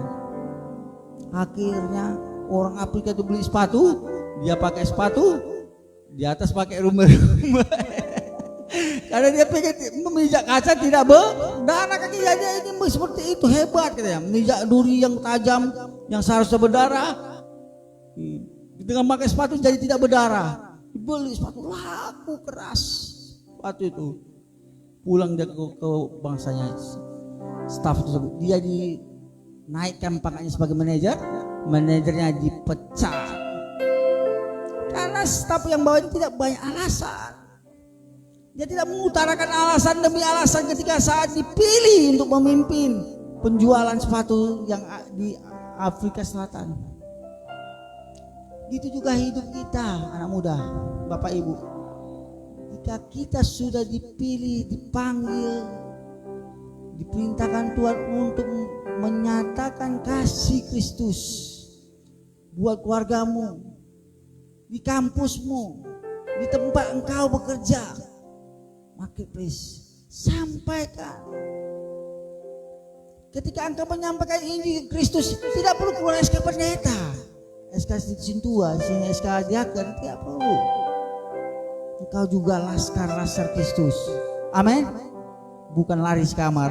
Akhirnya orang Afrika itu beli sepatu, dia pakai sepatu, di atas pakai rumah-rumah. Karena dia pengen memijak kaca tidak berdarah kakinya, dia ini seperti itu, hebat katanya. Memijak duri yang tajam yang seharusnya berdarah, dengan pakai sepatu jadi tidak berdarah. Beli sepatu laku keras sepatu itu. Pulang dia ke bangsanya, staf tersebut, dia dinaikkan pangkatnya sebagai manajernya dipecat. Karena staf yang bawa ini tidak banyak alasan. Dia tidak mengutarakan alasan demi alasan ketika saat dipilih untuk memimpin penjualan sepatu yang di Afrika Selatan. Gitu juga hidup kita, anak muda, Bapak Ibu. Jika kita sudah dipilih, dipanggil, diperintahkan Tuhan untuk menyatakan kasih Kristus buat keluargamu, di kampusmu, di tempat engkau bekerja, marketplace, sampaikan. Ketika engkau menyampaikan ini Kristus, tidak perlu keluar SK pendeta, SK Sintua, SK diaken, tidak perlu. Engkau juga laskar Kristus. Amin. Bukan lari kamar.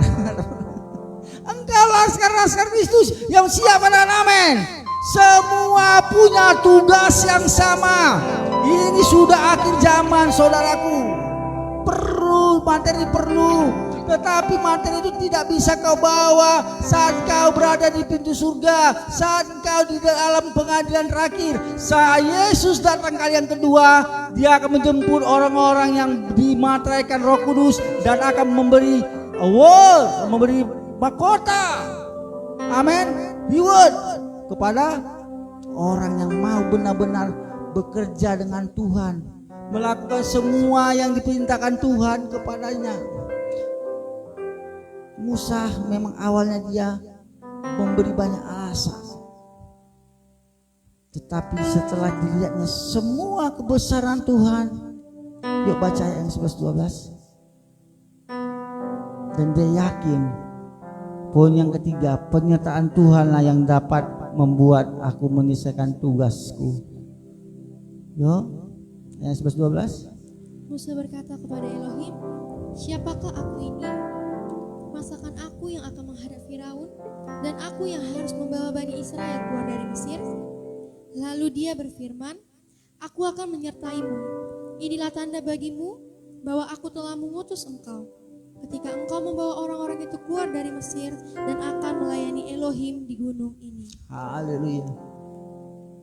Engkau laskar Kristus yang siap dan amin. Semua punya tugas yang sama. Ini sudah akhir zaman, saudaraku. Materi perlu, tetapi materi itu tidak bisa kau bawa saat kau berada di pintu surga, saat kau di dalam pengadilan terakhir. Saat Yesus datang kali yang kedua, dia akan menjemput orang-orang yang dimateraikan Roh Kudus dan akan memberi award, memberi mahkota, amin, reward kepada orang yang mau benar-benar bekerja dengan Tuhan, melakukan semua yang diperintahkan Tuhan kepadanya. Musa memang awalnya dia memberi banyak alasan, tetapi setelah dilihatnya semua kebesaran Tuhan, yuk baca yang 11-12. Dan dia yakin, poin yang ketiga, penyertaan Tuhanlah yang dapat membuat aku menyelesaikan tugasku. Yuk Ayat 11-12. Musa berkata kepada Elohim, siapakah aku ini? Masakan aku yang akan menghadap Firaun dan aku yang harus membawa Bani Israel keluar dari Mesir? Lalu dia berfirman, aku akan menyertaimu. Inilah tanda bagimu bahwa aku telah mengutus engkau ketika engkau membawa orang-orang itu keluar dari Mesir dan akan melayani Elohim di gunung ini. Haleluya.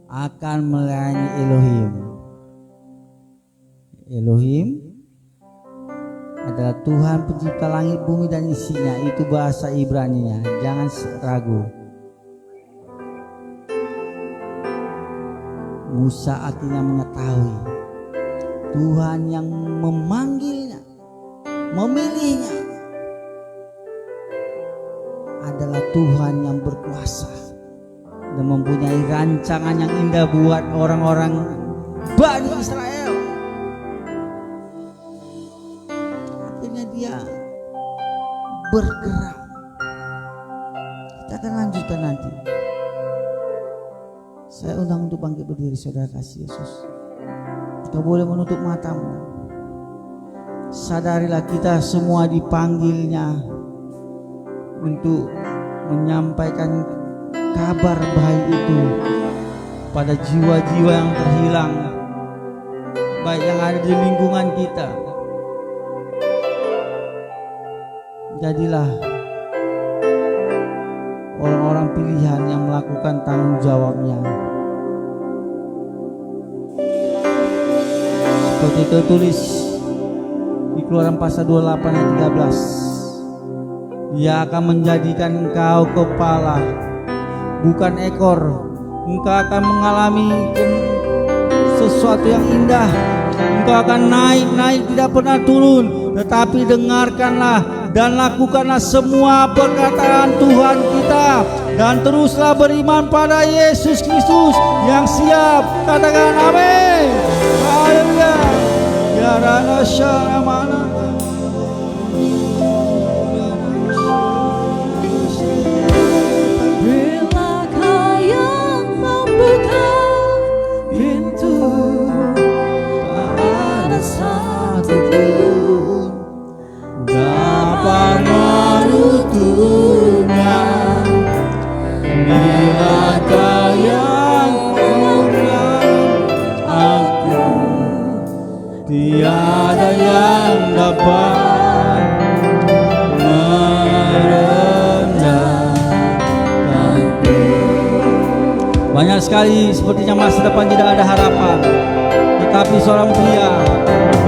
Akan melayani Elohim. Elohim adalah Tuhan pencipta langit, bumi dan isinya. Itu bahasa Ibrani-nya. Jangan ragu. Musa akhirnya mengetahui Tuhan yang memanggilnya, memilihnya adalah Tuhan yang berkuasa dan mempunyai rancangan yang indah buat orang-orang Bani Israel. Akhirnya dia bergerak. Kita akan lanjutkan nanti. Saya undang untuk bangkit berdiri, saudara kasih Yesus. Kau boleh menutup matamu. Sadarilah kita semua dipanggilnya untuk menyampaikan kabar baik itu pada jiwa-jiwa yang terhilang, baik yang ada di lingkungan kita. Jadilah orang-orang pilihan yang melakukan tanggung jawabnya. Seperti tertulis di Keluaran pasal 28 ayat 13. Dia akan menjadikan engkau kepala, bukan ekor. Engkau akan mengalami sesuatu yang indah. Engkau akan naik tidak pernah turun. Tetapi dengarkanlah dan lakukanlah semua perkataan Tuhan kita, dan teruslah beriman pada Yesus Kristus yang siap. Katakan amin. Haleluya. Ya Rana Syamana. Bilakah yang membuka pintu, tak ada satupun dapat menutupnya. Bilakah yang mengurang aku, tiada yang dapat merendahkanku. Banyak sekali sepertinya masa depan tidak ada harapan, tetapi seorang pria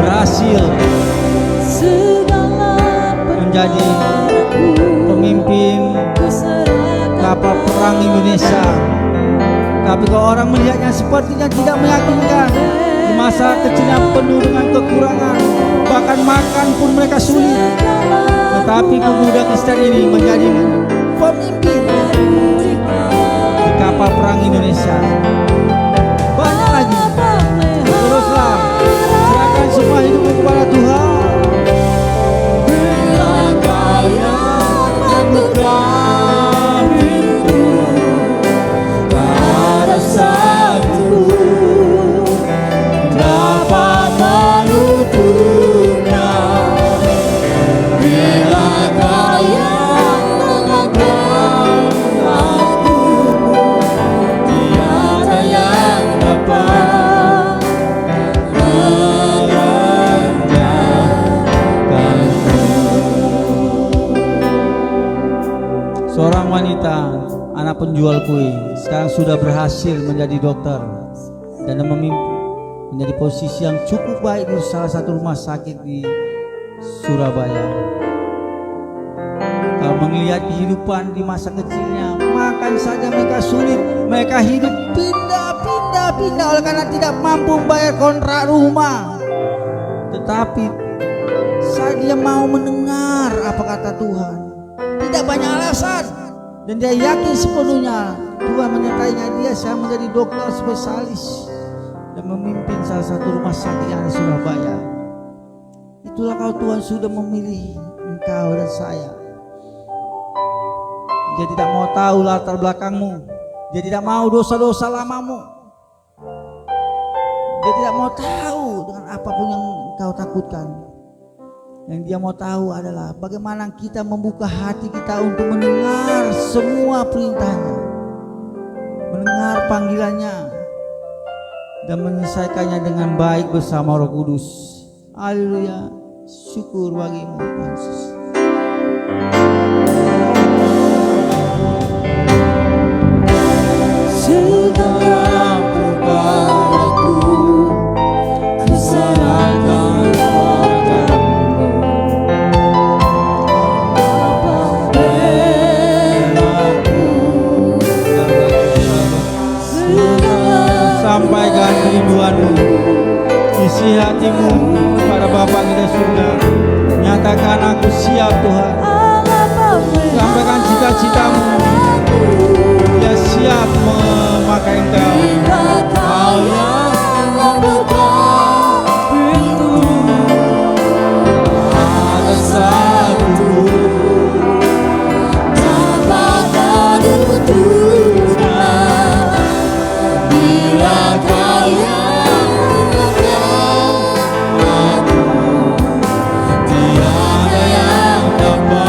berhasil menjadi pemimpin kapal perang Indonesia. Tapi kalau orang melihatnya sepertinya tidak meyakinkan, di masa kecilnya penuh dengan kekurangan, bahkan makan pun mereka sulit. Tetapi pemuda Kristen ini menjadi pemimpin di kapal perang Indonesia. Banyak lagi. Teruslah serahkan semua hidupmu kepada Tuhan. Bilakah yang membuka pintu, tak ada satupun dapat menutupnya. Bilakah yang mengangkat aku, tiada yang dapat merendahkanku. Seorang wanita, anak penjual kue, sekarang sudah berhasil menjadi dokter dan menjadi posisi yang cukup baik di salah satu rumah sakit di Surabaya. Kalau melihat kehidupan di masa kecilnya, makan saja mereka sulit, mereka hidup pindah-pindah oleh karena tidak mampu membayar kontrak rumah. Tetapi saat dia mau mendengar apa kata Tuhan, tidak banyak alasan, dan dia yakin sepenuhnya Tuhan menyertainya, dia saya menjadi dokter spesialis dan memimpin salah satu rumah sakit yang ada di Surabaya. Itulah kalau Tuhan sudah memilih engkau dan saya. Dia tidak mau tahu latar belakangmu, dia tidak mau dosa-dosa lamamu. Dia tidak mau tahu dengan apapun yang kau takutkan. Yang dia mau tahu adalah bagaimana kita membuka hati kita untuk mendengar semua perintahnya, mendengar panggilannya, dan menyelesaikannya dengan baik bersama Roh Kudus. Haleluya, syukur bagimu Tuhan Yesus. Segala perkaraku ku serahkan padamu, sampaikan kerinduanmu, isi hatimu kepada Bapa kita surga. Nyatakan aku siap Tuhan. Sampaikan cita-citamu. Dia siap memakai engkau. Kau yang membuka pintu ada satu dapat ditutup. Bila kau yang membuka aku, tiada yang dapat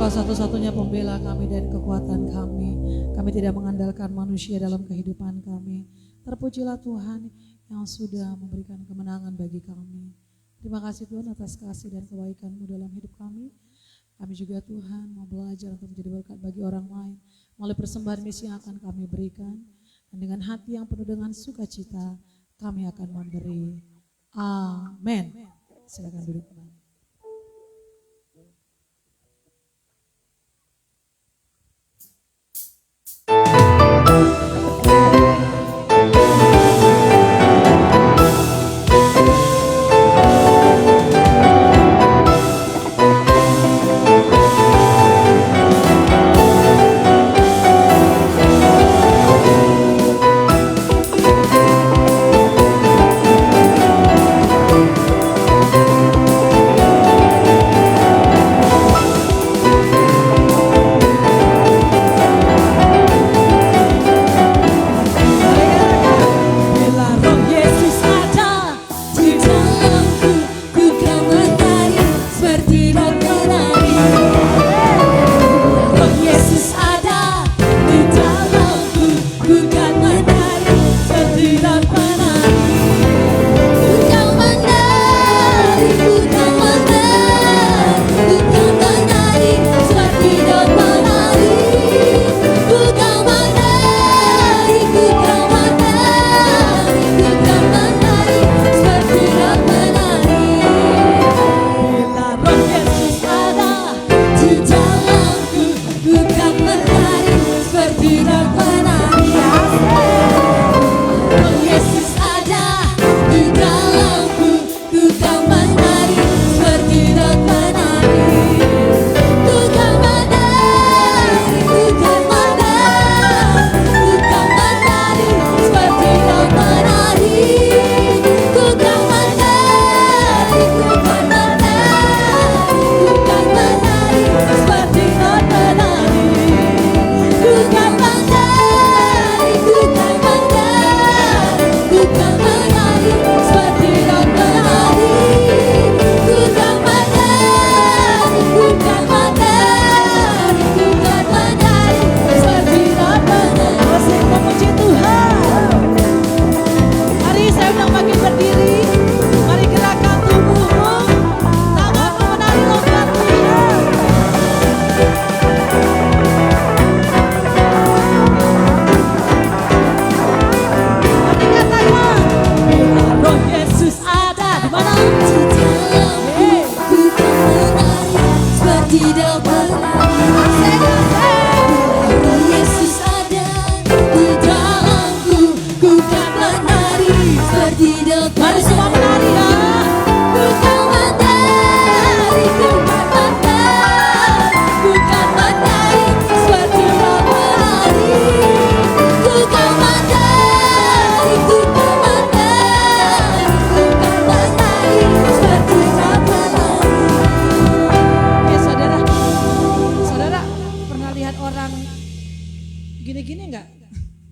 satu-satunya pembela kami dan kekuatan kami. Kami tidak mengandalkan manusia dalam kehidupan kami. Terpujilah Tuhan yang sudah memberikan kemenangan bagi kami. Terima kasih Tuhan atas kasih dan kebaikan-Mu dalam hidup kami. Kami juga Tuhan mau belajar untuk menjadi berkat bagi orang lain melalui persembahan misi yang akan kami berikan. Dan dengan hati yang penuh dengan sukacita kami akan memberi. Amin. Silakan duduk kembali.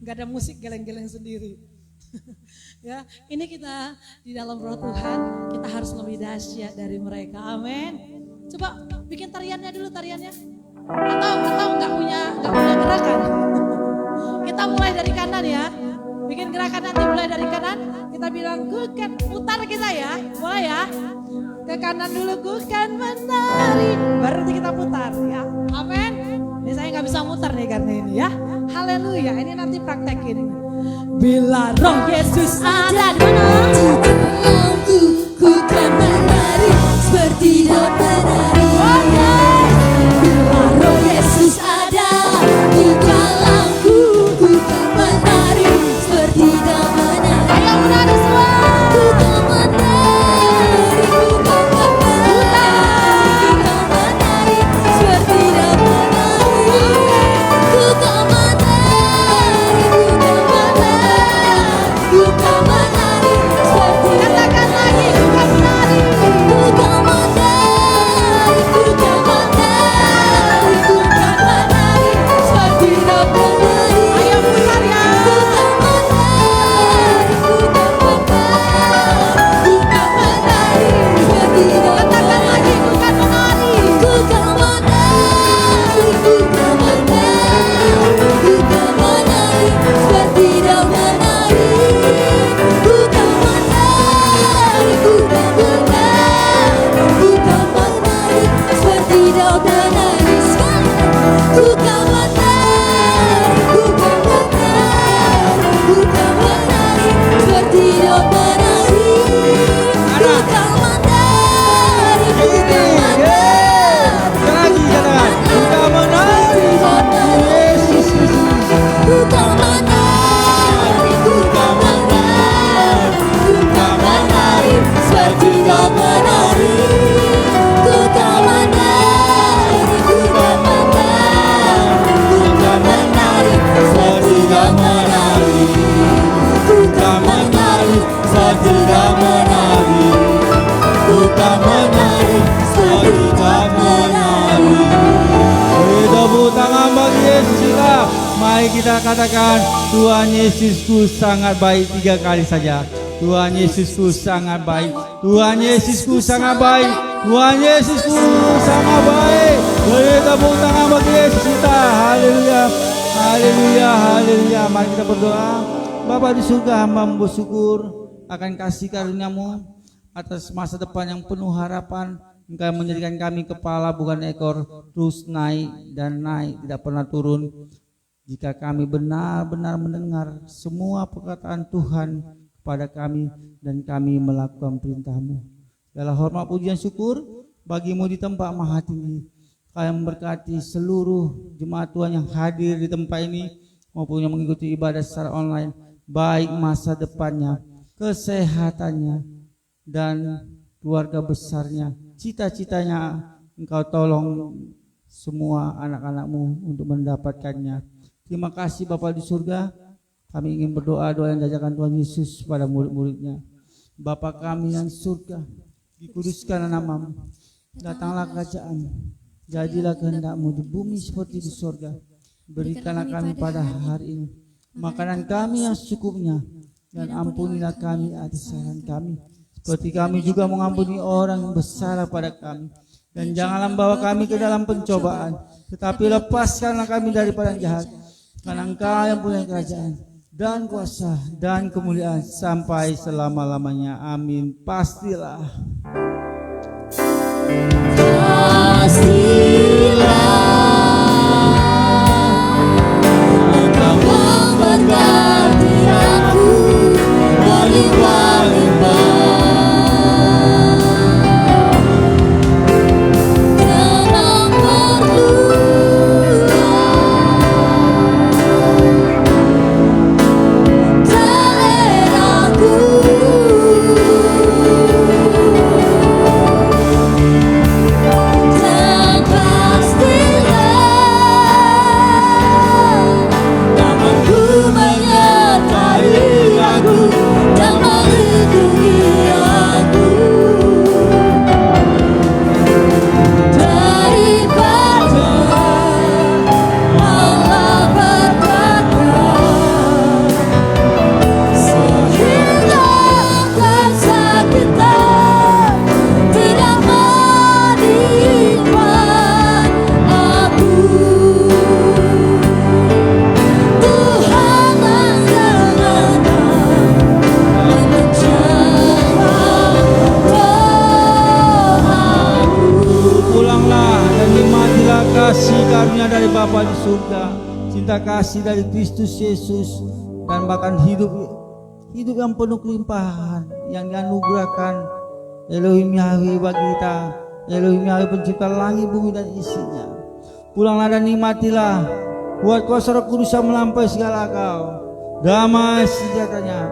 nggak ada musik geleng-geleng sendiri. Ya, ini kita di dalam roh Tuhan, kita harus lebih dahsyat dari mereka. Amin. Coba bikin tariannya dulu tariannya. Atau nggak punya gerakan. Kita mulai dari kanan ya. Bikin gerakan nanti mulai dari kanan. Kita bilang ku kan putar kita ya. Boleh ya? Ke kanan dulu ku kan menari. Baru nanti kita putar ya. Amin. Ini saya nggak bisa muter nih karena ini ya. Haleluya. Ini nanti praktekin. Bila roh Yesus ada di mana? Di dalamku ku kan menari seperti daun menari. Bila roh Yesus ada di dalamku ku kan menari seperti daun menari. Ayo menari semua. Ku kan menari, ku kan menari seperti daun menari. Ku kan menari, ku kan menari seperti Katakan lagi ku kan menari. ku kan menari, ku kan menari, ku kan menari seperti daun menari. Ayo putar ya. Ku kan menari, ku kan menari, ku kan menari seperti daun Katakan menari. lagi ku kan menari. Ku kan menari, ku kan menari, ku kan menari seperti daun menari. Ku kan menari, ku kan menari, ku kan menari seperti daun menari. Sekali lagi. Ku kan menari, ku kan menari, ku kan menari seperti daun menari. Ku kan menari, ku kan menari. Lagi katakan, kita menari Yesus Kristus. Ku kan menari, ku kan menari, ku kan menari seperti daun menari. Ku kan menari, ku kan menari, ku kan menari seperti daun menari. Ku kan menari seperti daun menari. Ku kan menari seperti daun menari. Beri tepuk tangan bagi Yesus kita. Mari kita katakan, Tuhan Yesusku sangat baik 3 kali saja. Tuhan Yesusku sangat baik. Tuhan Yesusku sangat baik. Tuhan Yesusku sangat baik. Beri tepuk tangan bagi Yesus kita. Haleluya. Haleluya. Haleluya. Mari kita berdoa. Bapa di surga, hamba bersyukur akan kasih karunia-Mu atas masa depan yang penuh harapan. Engkau menjadikan kami kepala bukan ekor, terus naik dan naik, tidak pernah turun. Jika kami benar-benar mendengar semua perkataan Tuhan kepada kami dan kami melakukan perintah-Mu. Segala hormat pujian syukur bagi-Mu di tempat maha tinggi. Kau yang memberkati seluruh jemaat Tuhan yang hadir di tempat ini maupun yang mengikuti ibadah secara online, baik masa depannya, kesehatannya, dan keluarga besarnya, cita-citanya. Engkau tolong semua anak-anak-Mu untuk mendapatkannya. Terima kasih Bapa di surga. Kami ingin berdoa doa yang diajarkan Tuhan Yesus pada murid-muridnya. Bapa kami yang surga, dikuduskanlah nama-Mu, datanglah kerajaan, jadilah kehendak-Mu di bumi seperti di surga. Berikanlah kami pada hari ini makanan kami yang secukupnya, dan ampunilah kami atas kesalahan kami, seperti kami juga mengampuni orang yang bersalah pada kami. Dan janganlah membawa kami ke dalam pencobaan, tetapi lepaskanlah kami daripada yang jahat. Karena Engkau yang punya kerajaan dan kuasa dan kemuliaan sampai selama-lamanya. Amin. Pastilah. Engkau memberkati aku berlimpah-limpah. Tenang berluar seleraku. Tanpa kasih dari Kristus Yesus, dan bahkan hidup yang penuh kelimpahan yang dianugerahkan Elohim Yahweh bagi kita, Elohim Yahweh pencipta langit bumi dan isinya. Pulanglah dan nikmatilah buat kuasa Roh Kudus yang melampaui segala akal, damai sejatanya,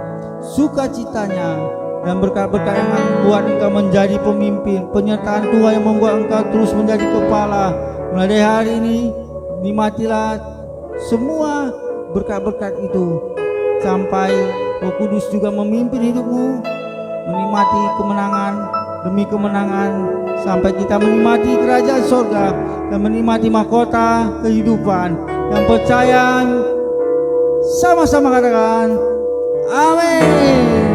sukacitanya, dan berkat-berkat yang membuat engkau menjadi pemimpin, penyertaan Tuhan yang membuat engkau terus menjadi kepala. Mulai dari hari ini nikmatilah semua berkat-berkat itu sampai Roh Kudus juga memimpin hidupmu, menikmati kemenangan demi kemenangan sampai kita menikmati kerajaan sorga dan menikmati mahkota kehidupan. Yang percaya sama-sama katakan amin.